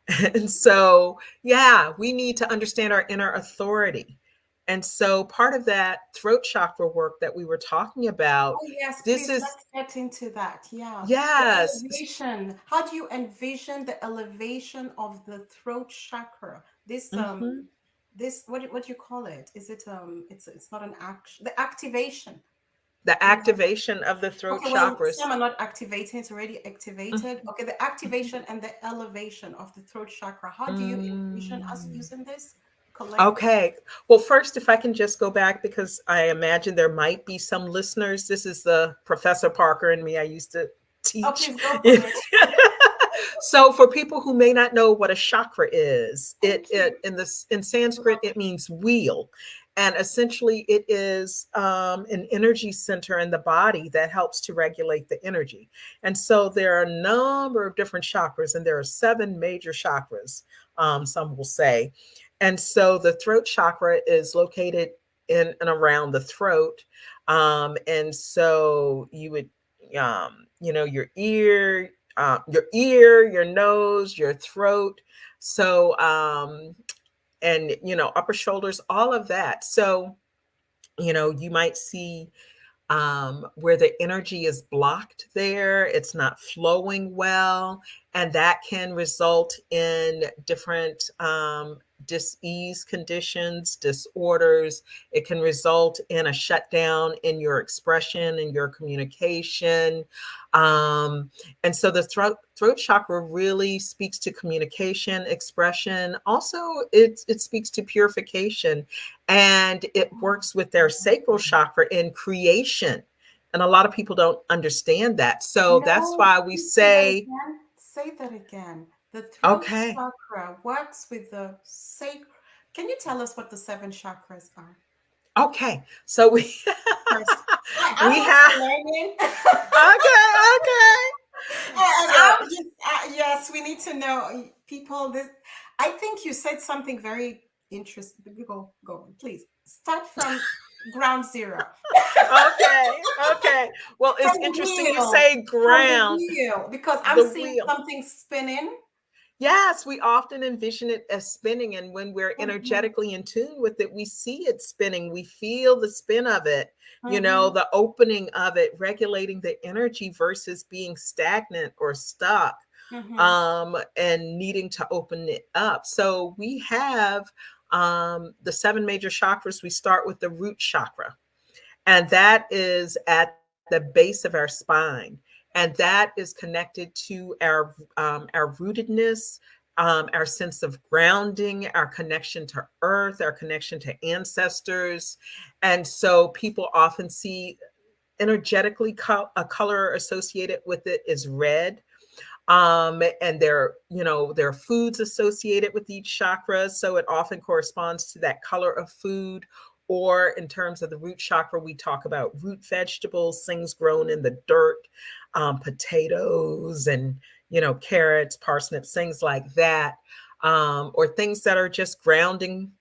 And so, yeah, we need to understand our inner authority. And so part of that throat chakra work that we were talking about, Oh, yes, this please, is, let's get into that. Yeah. The yes. elevation. How do you envision the elevation of the throat chakra? Mhm. This what do you call it? Is it it's not an action, the activation. The You know, activation of the throat okay, well, chakras. some are not activating, it's already activated. Mhm. Okay, the activation and the elevation of the throat chakra. How do you envision us Mm. using this collectively? Okay. Well, first, if I can just go back, because I imagine there might be some listeners. This is the Professor Parker and me. I used to Oh, teach. please go for it. So, for people who may not know what a chakra is, Thank you. in Sanskrit it means wheel, and essentially it is an energy center in the body that helps to regulate the energy. And so there are a number of different chakras, and there are 7 major chakras. Some will say. And so the throat chakra is located in and around the throat. And so you would, your ear, your nose, your throat. So, and, upper shoulders, all of that. So, you might see where the energy is blocked there, it's not flowing well, and that can result in different dis-ease conditions, disorders. It can result in a shutdown in your expression and your communication. And so the throat chakra really speaks to communication, expression. Also, it speaks to purification, and it works with their sacral chakra in creation. And a lot of people don't understand that. So that's No, why we please say that say, again. Say that again. The throat okay, chakra works with the sacral. Can you tell us what the 7 chakras are okay. So we first? I'm we also have, learning. okay, okay. And So I'm just, yes, we need to know people. This, I think you said something very interesting. Go on, please. Start from ground zero. okay, okay. Well, From it's the interesting you wheel. say From the ground, wheel. Because I'm the seeing wheel. something spinning. Yes, we often envision it as spinning, and when we're Mm-hmm, energetically in tune with it, we see it spinning. We feel the spin of it, mm-hmm, the opening of it, regulating the energy versus being stagnant or stuck, mm-hmm. and needing to open it up. So we have the 7 major chakras. We start with the root chakra, and that is at the base of our spine, and that is connected to our rootedness, our sense of grounding, our connection to earth, our connection to ancestors. And so people often see energetically a color associated with it is red. And there are foods associated with each chakra, so it often corresponds to that color of food. Or in terms of the root chakra, we talk about root vegetables, things grown in the dirt, potatoes, and carrots, parsnips, things like that, or things that are just grounding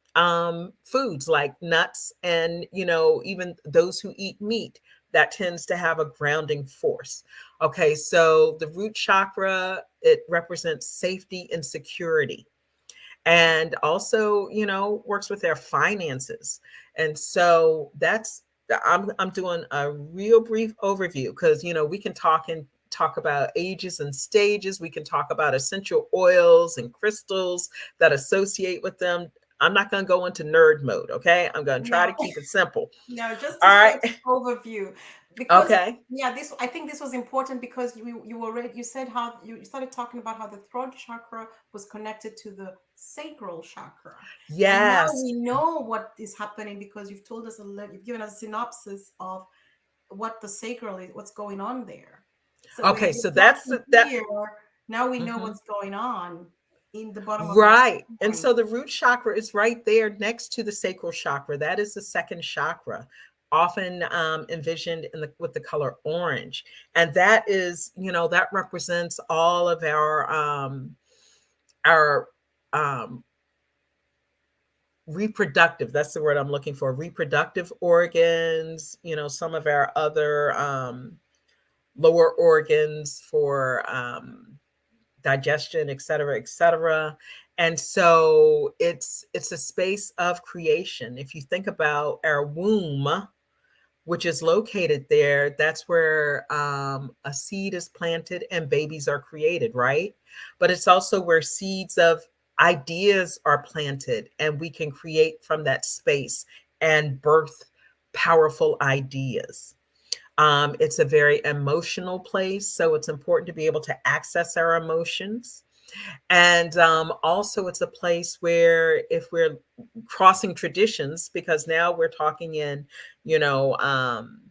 foods like nuts, and even those who eat meat, that tends to have a grounding force. Okay, so the root chakra, it represents safety and security, and also, works with their finances. And so I'm doing a real brief overview, because we can talk about ages and stages. We can talk about essential oils and crystals that associate with them. I'm not going to go into nerd mode, okay? I'm going to try No, to keep it simple. no, just All a right. short overview, because Okay. yeah, this I think this was important because you said how you started talking about how the throat chakra was connected to the sacral chakra, and now Yes. we know what is happening because you've told us a little, you've given us a synopsis of what the sacral is, what's going on there. So Okay, we're so that's talking that. here now. We know Mhm. what's going on in the bottom of your Right. And spine. so the root chakra is right there next to the sacral chakra. That is the second chakra, often envisioned with the color orange. And that is, that represents all of our um, reproductive, that's the word I'm looking for, reproductive organs, some of our other lower organs for digestion, et cetera, et cetera. And so it's a space of creation. If you think about our womb, which is located there, that's where a seed is planted and babies are created, right? But it's also where seeds of ideas are planted, and we can create from that space and birth powerful ideas. It's a very emotional place, so it's important to be able to access our emotions. And also, it's a place where, if we're crossing traditions, because now we're talking in, you know, um,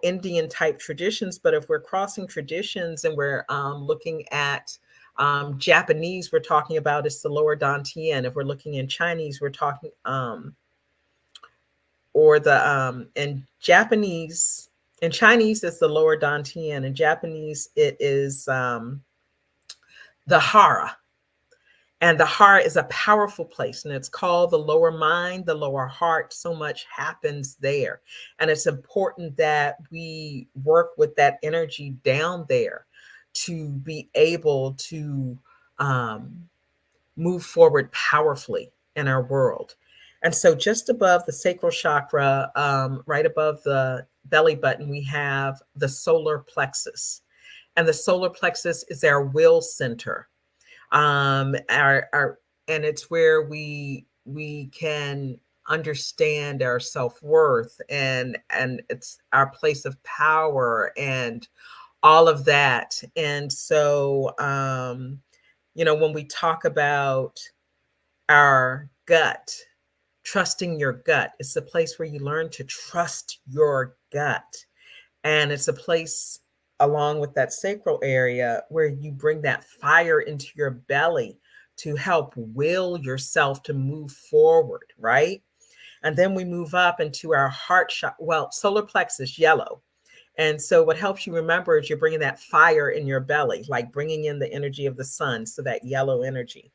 Indian type traditions, but if we're crossing traditions and we're looking at Japanese, we're talking about it's the lower dantian. If we're looking in Chinese, we're talking or the in Chinese it's the lower dantian. In Japanese it is the hara. And the heart is a powerful place, and it's called the lower mind, the lower heart. So much happens there. And it's important that we work with that energy down there to be able to um, move forward powerfully in our world. And so, just above the sacral chakra, right above the belly button, we have the solar plexus. And the solar plexus is our will center, our and it's where we can understand our self-worth, and it's our place of power and all of that. And so when we talk about our gut, trusting your gut, it's a place where you learn to trust your gut. And it's a place, along with that sacral area, where you bring that fire into your belly to help will yourself to move forward, right? And then we move up into our heart shot. Well, solar plexus, yellow. And so, what helps you remember is you're bringing that fire in your belly, like bringing in the energy of the sun, so that yellow energy.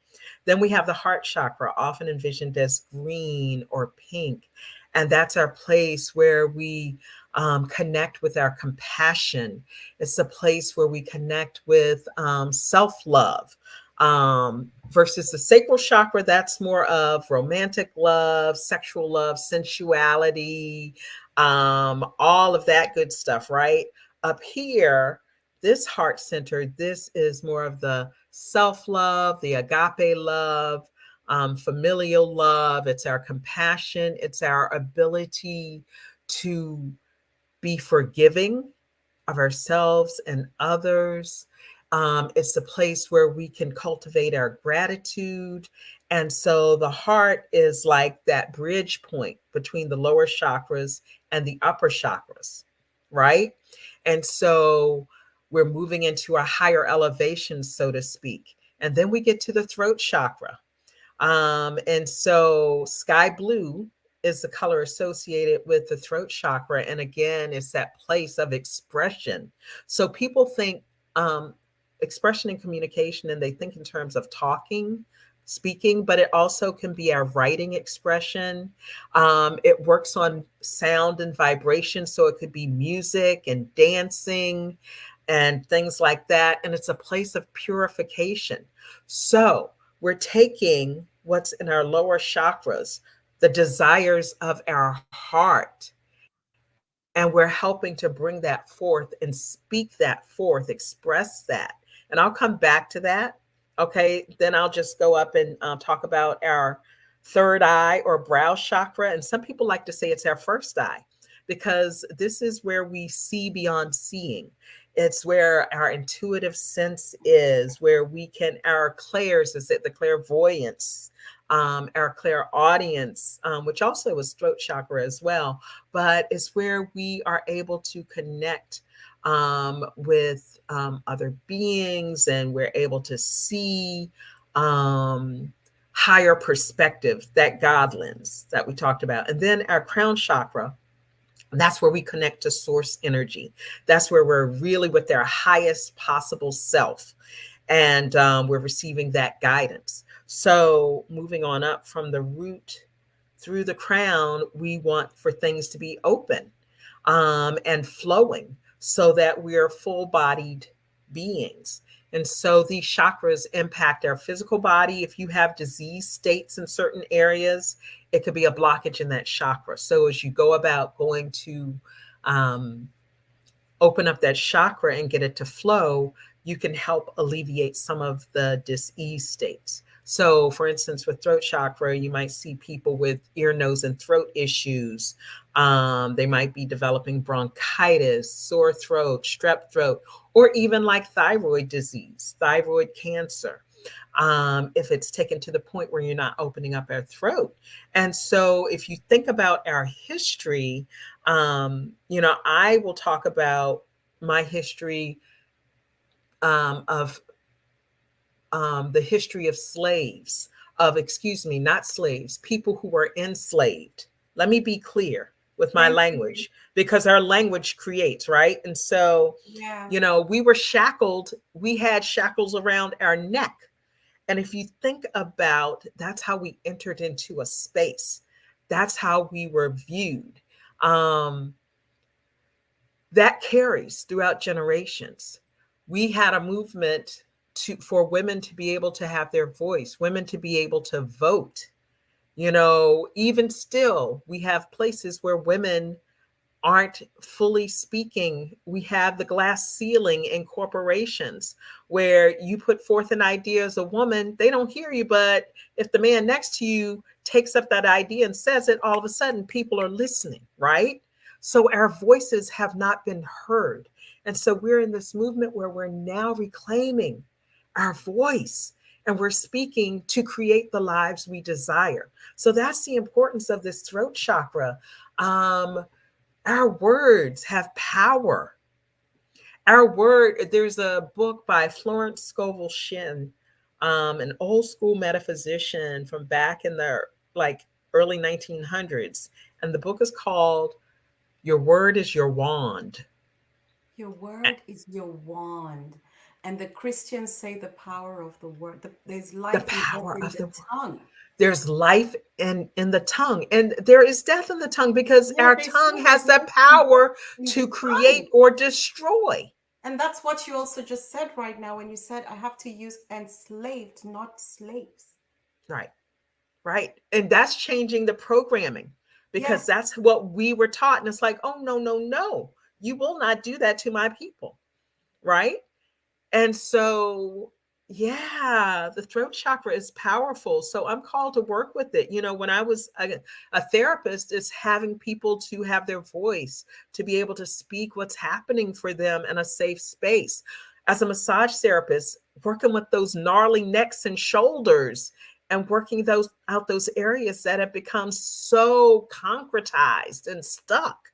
Then we have the heart chakra, often envisioned as green or pink. And that's our place where we connect with our compassion. It's a place where we connect with self love. Versus the sacral chakra, that's more of romantic love, sexual love, sensuality, all of that good stuff, right? Up here, this heart center, this is more of the self love, the agape love, familial love. It's our compassion, it's our ability to be forgiving of ourselves and others. It's the place where we can cultivate our gratitude. And so the heart is like that bridge point between the lower chakras and the upper chakras, right? And so We're moving into a higher elevation, so to speak. And then we get to the throat chakra. And so sky blue is the color associated with the throat chakra. And again, it's that place of expression. So people think expression and communication, and they think in terms of talking, speaking, but it also can be our writing expression. It works on sound and vibration. So it could be music and dancing and things like that. And it's a place of purification. So we're taking what's in our lower chakras, the desires of our heart, and we're helping to bring that forth and speak that forth, express that. And I'll come back to that. Okay. Then I'll just go up and talk about our third eye or brow chakra. And some people like to say it's our first eye because this is where we see beyond seeing. It's where our intuitive sense is, where we can, our clairs, is it the clairvoyance, our clairaudience, which also is throat chakra as well, but it's where we are able to connect with other beings, and we're able to see um, higher perspective, that God lens that we talked about. And then our crown chakra, that's where we connect to source energy. That's where we're really with our highest possible self. And we're receiving that guidance. So moving on up from the root through the crown, we want for things to be open and flowing so that we are full bodied beings. And so these chakras impact our physical body. If you have disease states in certain areas, it could be a blockage in that chakra. So as you go about going to um, open up that chakra and get it to flow, you can help alleviate some of the dis-ease states. So, for instance, with throat chakra, you might see people with ear, nose, and throat issues. They might be developing bronchitis, sore throat, strep throat, or even like thyroid disease, thyroid cancer. If it's taken to the point where you're not opening up our throat. And so, if you think about our history, I will talk about my history of the history of slaves, excuse me, not slaves, people who were enslaved. Let me be clear with my Thank you. language, because our language creates, right? And so, Yeah. we were shackled, we had shackles around our neck. And if you think about, that's how we entered into a space, that's how we were viewed. Um, that carries throughout generations. We had a movement for women to be able to have their voice, women to be able to vote. Even still, we have places where women aren't fully speaking. We have the glass ceiling in corporations where you put forth an idea as a woman, they don't hear you. But if the man next to you takes up that idea and says it, all of a sudden people are listening, right? So our voices have not been heard. And so we're in this movement where we're now reclaiming our voice and we're speaking to create the lives we desire. So that's the importance of this throat chakra. Our words have power. There's a book by Florence Scovel Shinn, an old school metaphysician from back in the like early 1900s. And the book is called Your Word is Your Wand. Your word is your wand. And the Christians say the power of the word. There's The life and death power in of the the word. tongue. There's life in the tongue, and there is death in the tongue, because Yeah, our they say tongue there's has the life and death power in the to create tongue. or destroy. And that's what you also just said right now when you said, I have to use enslaved, not slaves. Right. Right. And that's changing the programming, because Yes. that's what we were taught. And it's like, oh, no, no, no. You will not do that to my people. Right. And so, yeah, the throat chakra is powerful. So I'm called to work with it. When I was a therapist, it's having people to have their voice, to be able to speak what's happening for them in a safe space. As a massage therapist, working with those gnarly necks and shoulders and working those areas that have become so concretized and stuck.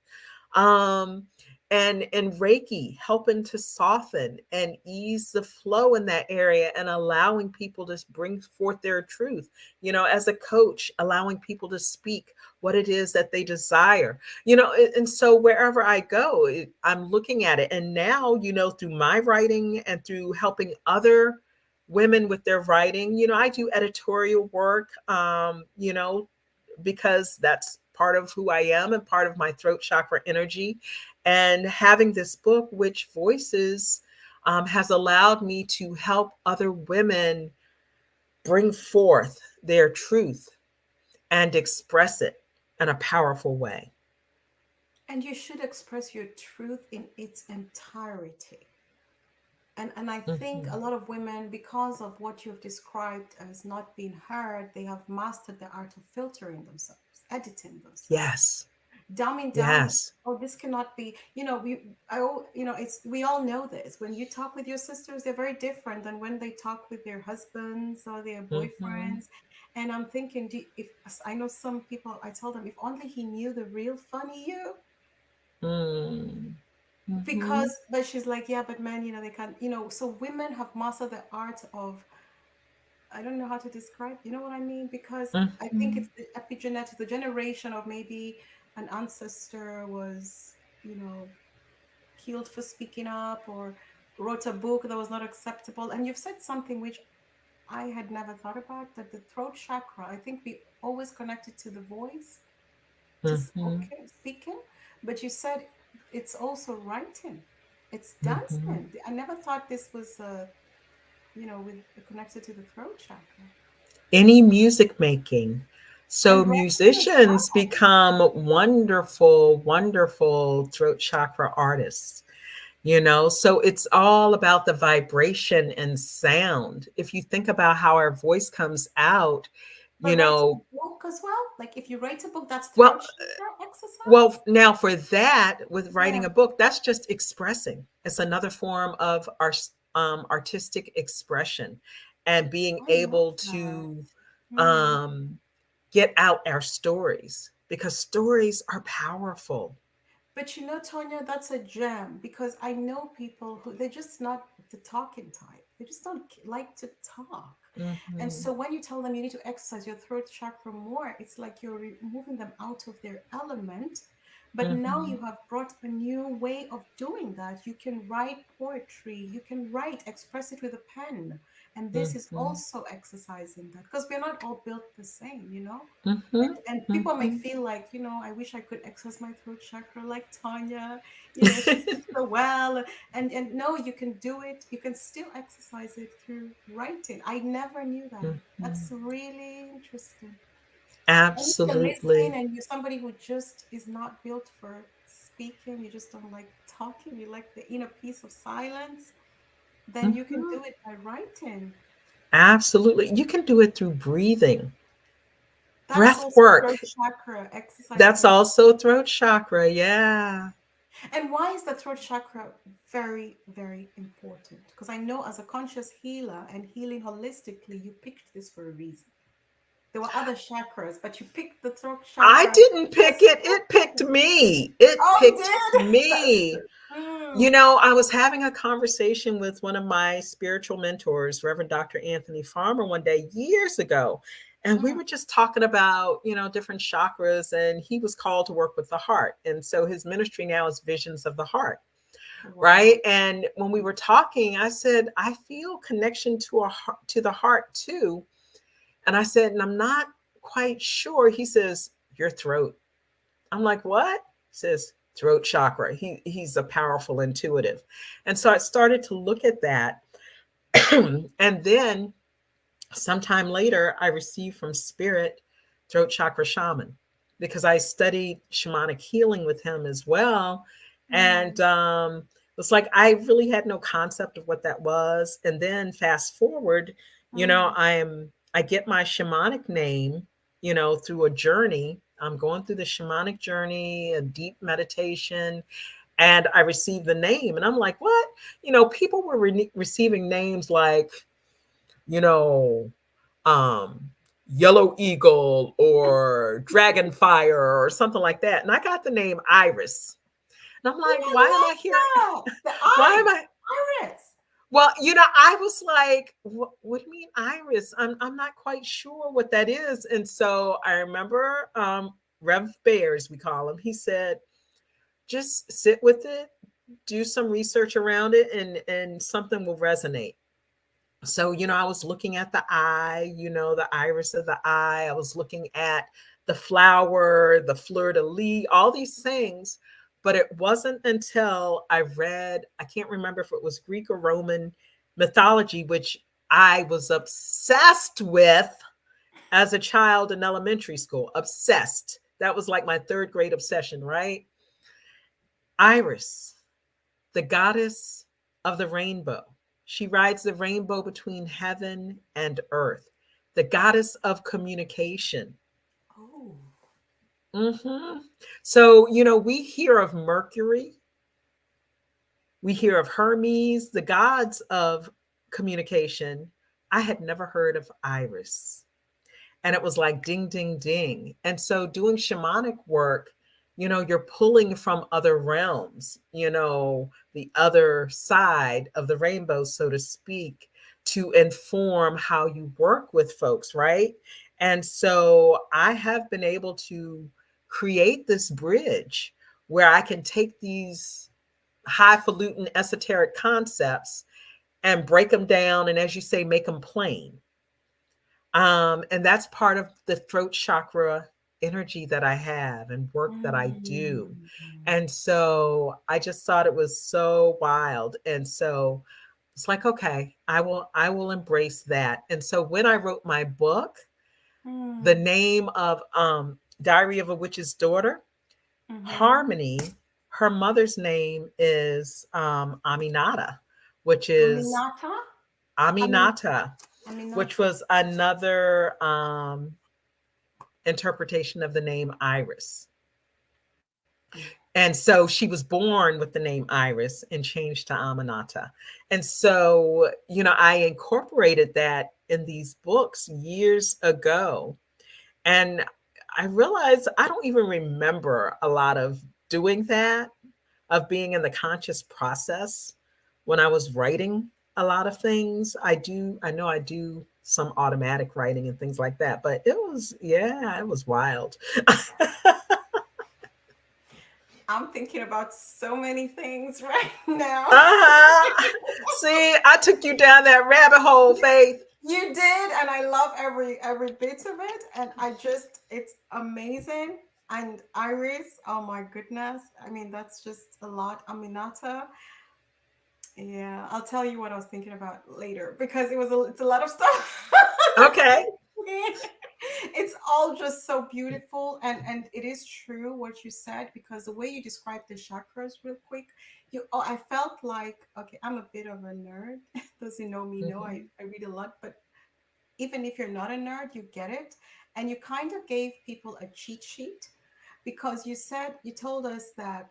Um, and Reiki helping to soften and ease the flow in that area and allowing people to bring forth their truth. As a coach, allowing people to speak what it is that they desire. And so wherever I go, I'm looking at it. And now, through my writing and through helping other women with their writing, I do editorial work, because that's part of who I am and part of my throat chakra energy. And having this book, which voices, has allowed me to help other women bring forth their truth and express it in a powerful way. And you should express your truth in its entirety. And I think Mhm. a lot of women, because of what you've described as not being heard, they have mastered the art of filtering themselves, editing themselves, Yes. dumbing down. Yes. Oh, this cannot be. It's we all know this. When you talk with your sisters, they're very different than when they talk with their husbands or their Mhm. boyfriends. And I'm thinking, if I know some people, I tell them, if only he knew the real funny you, Mm. because Mhm. but she's like, yeah, but men, they can't, so women have mastered the art of, I don't know how to describe, you know what I mean, because I think Mhm. it's the epigenetics, the generation of maybe an ancestor was, killed for speaking up, or wrote a book that was not acceptable. And you've said something which I had never thought about, that the throat chakra, I think we always connected to the voice, to Mhm. speaking, but you said it's also writing, it's Mhm. dancing. I never thought this was with connected to the throat chakra. Any music making. And So writing as musicians well. become wonderful, wonderful throat chakra artists. So it's all about the vibration and sound. If you think about how our voice comes out, you But writing know, a book as well, like if you write a book, that's well, throat chakra exercise. well, now for that, with Yeah. writing a book, that's just expressing. It's another form of our artistic expression and being I love able that. to Hmm. um, get out our stories, because stories are powerful. But Tonya, that's a gem, because I know people who they're just not the talking type. They just don't like to talk. And Hmm. so when you tell them you need to exercise your throat chakra more, it's like you're removing them out of their element. But now Hmm. you have brought a new way of doing that. You can write poetry, you can write, express it with a pen. And this is Hmm. also exercising that, because we're not all built the same. Hmm. And people may Hmm. feel like, I wish I could access my throat chakra like Tanya. She did so well. And no, you can do it. You can still exercise it through writing. I never knew that. That's Hmm. really interesting. And if you're Absolutely. listening and you're somebody who just is not built for speaking, you just don't like talking, you like the inner peace of silence, then you can Hmm. do it by writing. Absolutely. You can do it through breathing, That's breath also throat work. chakra, exercising That's throat. also throat chakra. Yeah. And why is the throat chakra very, very important? Because I know as a conscious healer and healing holistically, you picked this for a reason. There were other chakras, but you picked the throat I chakra didn't pick as it. It picked me. It oh, you picked did. me. Mm, I was having a conversation with one of my spiritual mentors, Reverend Dr. Anthony Farmer, one day years ago. And we mm. were just talking about, different chakras, and he was called to work with the heart. And so his ministry now is Visions of the Heart, Wow. right? And when we were talking, I said, I feel connection to to the heart too. And I said, and I'm not quite sure. He says, your throat. I'm like, what? He says, throat chakra. He's a powerful intuitive. And so I started to look at that. And then sometime later, I received from Spirit throat chakra shaman, because I studied shamanic healing with him as well. And Mm, it's like I really had no concept of what that was. And then fast forward, mm. I get my shamanic name, through a journey. I'm going through the shamanic journey, a deep meditation, and I received the name. And I'm like, what? People were receiving names like, you know, um, Yellow Eagle or Dragonfire or something like that. And I got the name Iris. And I'm Oh, like, why am I I here? love that. The Why am eyes, I? iris. Well, I was like, what do you mean iris? I'm not quite sure what that is. And so I remember Rev Bears, we call him, he said, just sit with it, do some research around it, and something will resonate. So, I was looking at the eye, the iris of the eye. I was looking at the flower, the fleur de lis, all these things. But it wasn't until I read, I can't remember if it was Greek or Roman mythology, which I was obsessed with as a child in elementary school. Obsessed. That was like my third grade obsession, right? Iris, the goddess of the rainbow. She rides the rainbow between heaven and earth, the goddess of communication. Oh. Mhm. So, we hear of Mercury, we hear of Hermes, the gods of communication. I had never heard of Iris. And it was like ding, ding, ding. And so doing shamanic work, you're pulling from other realms, the other side of the rainbow, so to speak, to inform how you work with folks, right? And so I have been able to create this bridge where I can take these highfalutin esoteric concepts and break them down and, as you say, make them plain. And that's part of the throat chakra energy that I have and work that I do. Mm. And so I just thought it was so wild. And so it's like, okay, I will embrace that. And so when I wrote my book, the Mm. name of Diary of a Witch's Daughter, Mm-hmm. Harmony, her mother's name is Aminata, which is Aminata? Amin Aminata, which Aminata. was another interpretation of the name Iris. And so she was born with the name Iris and changed to Aminata. And so, I incorporated that in these books years ago. And I realized I don't even remember a lot of doing that, of being in the conscious process when I was writing a lot of things. I know I do some automatic writing and things like that, but yeah, it was wild. I'm thinking about so many things right now. Uh-huh. See, I took you down that rabbit hole, Faith. You did, and I love every bit of it. And it's amazing. And Iris, oh my goodness. I mean, that's just a lot. Aminata. Yeah, I'll tell you what I was thinking about later because it's a lot of stuff. Okay. It's all just so beautiful, and it is true what you said because the way you described the chakras real quick, I felt like, okay, I'm a bit of a nerd. Those who know me know Mhm. I read a lot, but even if you're not a nerd, you get it. And you kind of gave people a cheat sheet because you told us that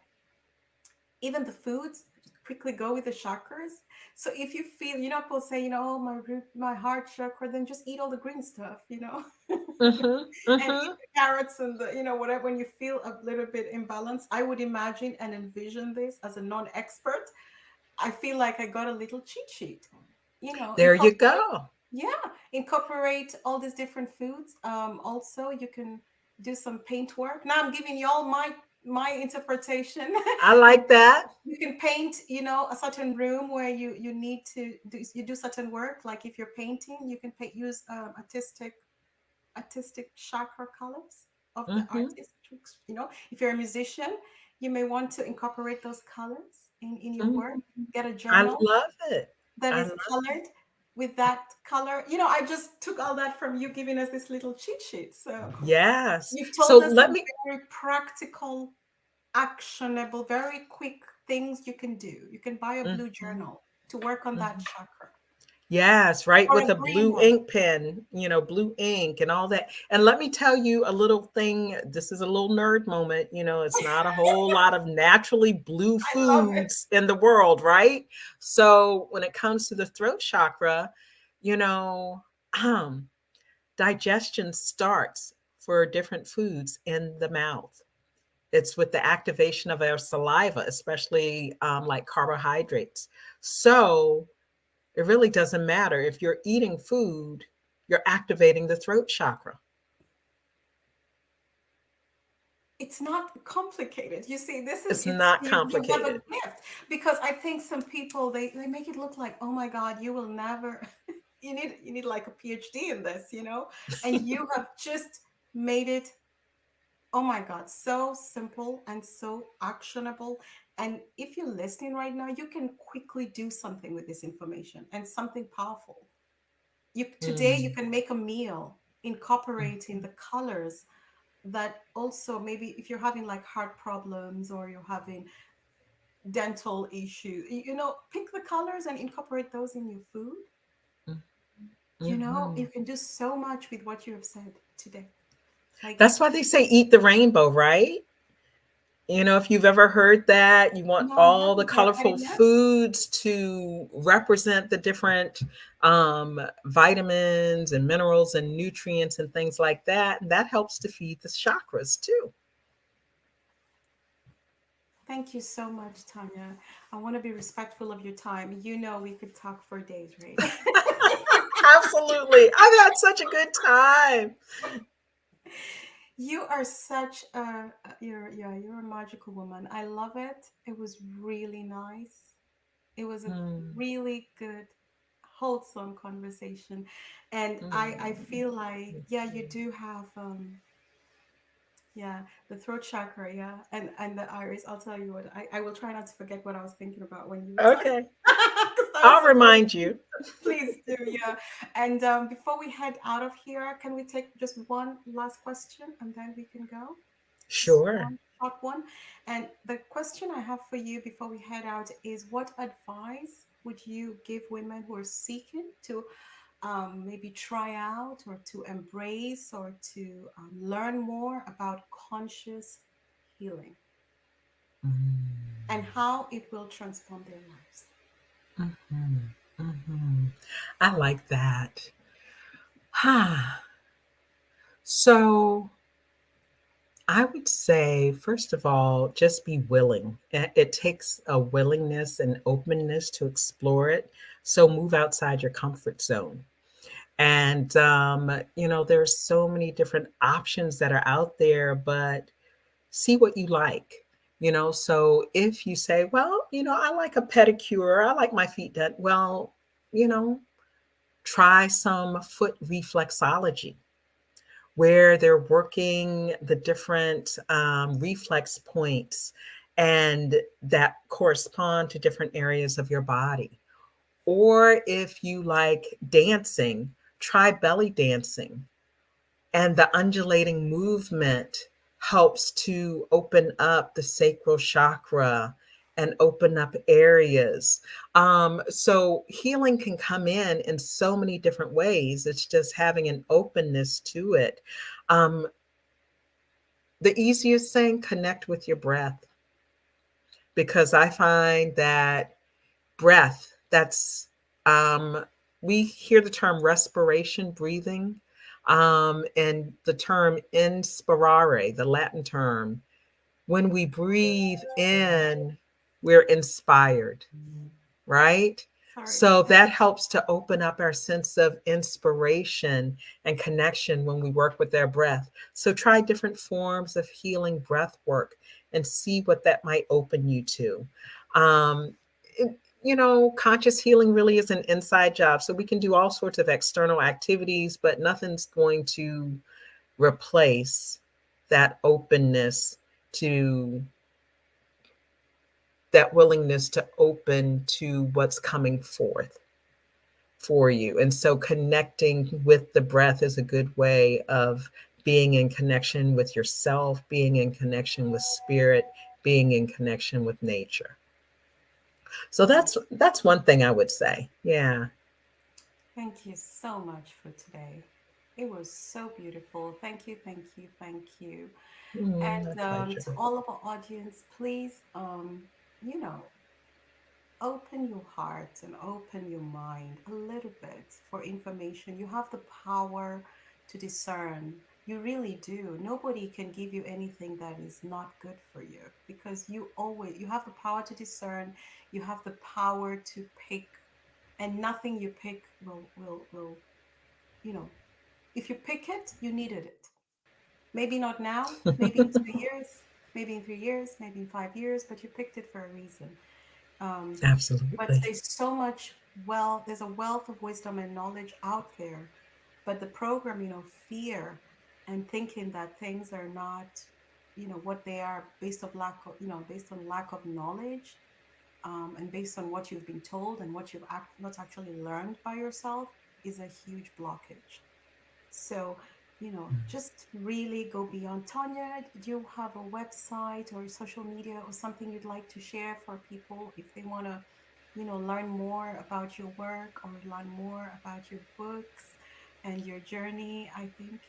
even the foods quickly go with the chakras. So if you feel, people say, oh, my root, my heart chakra, then just eat all the green stuff, Mhm. and eat Mhm. the carrots and whatever. When you feel a little bit imbalanced, I would imagine and envision this as a non-expert. I feel like I got a little cheat sheet, There you incorporate, go. yeah, incorporate all these different foods. Also, you can do some paint work. Now I'm giving you all my interpretation. I you like that. you can paint, a certain room where you need to do certain work. Like if you're painting, you can use artistic chakra colors of the Mhm. artist. If you're a musician, you may want to incorporate those colors in your Mhm. work. Get a I journal love it. that I is love colored with that color. I just took all that from you giving us this little cheat sheet. So Yes. you've So told us let some me very practical, actionable, very quick things you can do. You can buy a blue Mhm. journal to work on that Mhm. chakra Yes, right, or with a a green blue one. ink pen, blue ink and all that. And let me tell you a little thing, this is a little nerd moment, it's not a whole lot of naturally blue I love it. foods in the world, right? So when it comes to the throat chakra, you know, um, digestion starts for different foods in the mouth. It's with the activation of our saliva, especially like carbohydrates. So it really doesn't matter if you're eating food, you're activating the throat chakra. It's not complicated. You see, this is It's it's not you have a complicated. gift, because I think some people they make it look like, oh my God, you will never you need like a PhD in this, and you have just made it, oh my God, so simple and so actionable. And if you're listening right now, you can quickly do something with this information and something powerful. Today you Mm, can make a meal incorporating the colors, that also maybe if you're having like heart problems or you're having dental issues, pick the colors and incorporate those in your food. mm, mhm. You can do so much with what you have said today. Like, That's why they say eat the rainbow, right? If you've ever heard that, you want no, I all the haven't heard that colorful yet. foods to represent the different vitamins and minerals and nutrients and things like that. And that helps to feed the chakras too. Thank you so much, Tanya. I want to be respectful of your time. We could talk for days, right? Absolutely. I've had such a good time. You are such you're a magical woman. I love it. It was really nice. It was a Mm, really good, wholesome conversation. And I mm, feel like, thank yeah, you. you do have yeah, the throat chakra, yeah, and the iris. I'll tell you what, I will try not to forget what I was thinking about when you were talking. Okay. Because that was I'll so good. remind you. Please do, yeah. And before we head out of here, can we take just one last question and then we can go? Just Sure. one short one. And the question I have for you before we head out is, what advice would you give women who are seeking to maybe try out or to embrace or to learn more about conscious healing and how it will transform their lives? Mhm, mhm. I like that. Huh. So I would say, first of all, just be willing. It takes a willingness and openness to explore it. So move outside your comfort zone. And, there's so many different options that are out there, but see what you like. So if you say, well, I like a pedicure, I like my feet done, well, you know, try some foot reflexology where they're working the different reflex points and that correspond to different areas of your body. Or if you like dancing, try belly dancing, and the undulating movement helps to open up the sacral chakra and open up areas. So healing can come in so many different ways. It's just having an openness to it. Um, the easiest thing, connect with your breath, because I find that breath, that's we hear the term respiration, breathing, and the term inspirare, the Latin term. When we breathe in, we're inspired, right? Sorry. So that helps to open up our sense of inspiration and connection when we work with our breath. So try different forms of healing breath work and see what that might open you to. Um, Conscious healing really is an inside job. So we can do all sorts of external activities, but nothing's going to replace that openness to that willingness to open to what's coming forth for you. And so connecting with the breath is a good way of being in connection with yourself, being in connection with spirit, being in connection with nature. So Thank that's one thing I would say. Yeah. thank you so much for today. It was so beautiful. Thank you, thank you, thank you. My And pleasure. to all of our audience, please, you know, open your heart and open your mind a little bit for information. You have the power to discern. You really do. Nobody can give you anything that is not good for you, because you have the power to discern, you have the power to pick, and nothing you pick will, you know, if you pick it, you needed it. Maybe not now, maybe in 2 years, maybe in 3 years, maybe in 5 years, but you picked it for a reason. Um, but Absolutely. there's so much, well, there's a wealth of wisdom and knowledge out there. But the programming of fear and thinking that things are not, what they are, based of lack of, based on lack of knowledge, and based on what you've been told and what you've not actually learned by yourself, is a huge blockage. So, just really go beyond. Tonya, do you have a website or social media or something you'd like to share for people if they want to, learn more about your work or learn more about your books and your journey? I think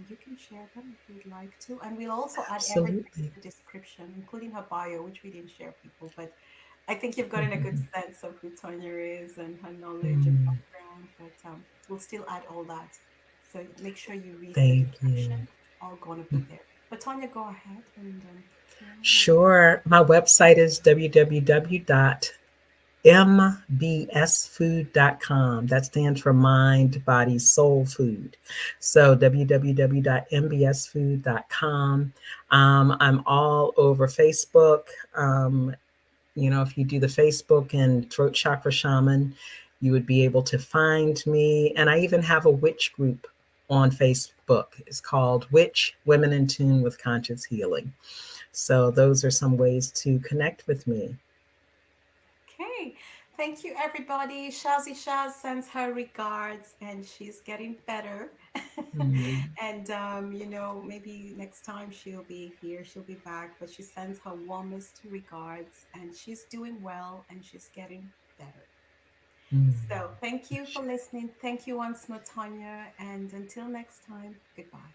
you can share them if you'd like to. And we'll also add everything Absolutely. in the description, including her bio, which we didn't share, people. But I think you've gotten a good Mhm. sense of who Tonya is and her knowledge and Mm, background. But we'll still add all that, so make sure you read the thank you. description. It's all going to be there. But Tonya, go ahead and share once again. Sure. My website is www.mbsfood.com. That stands for Mind, Body, Soul Food. So www.mbsfood.com. I'm all over Facebook. If you do the Facebook and Throat Chakra Shaman, you would be able to find me. And I even have a witch group on Facebook. It's called Witch Women in Tune with Conscious Healing. So those are some ways to connect with me. Okay. Thank you, everybody. Shazi Shaz sends her regards, and she's getting better. Mm, And, maybe next time she'll be here, she'll be back, but she sends her warmest regards, and she's doing well and she's getting better. mm. So, thank you for listening. Thank you once more, Tanya. And until next time, goodbye.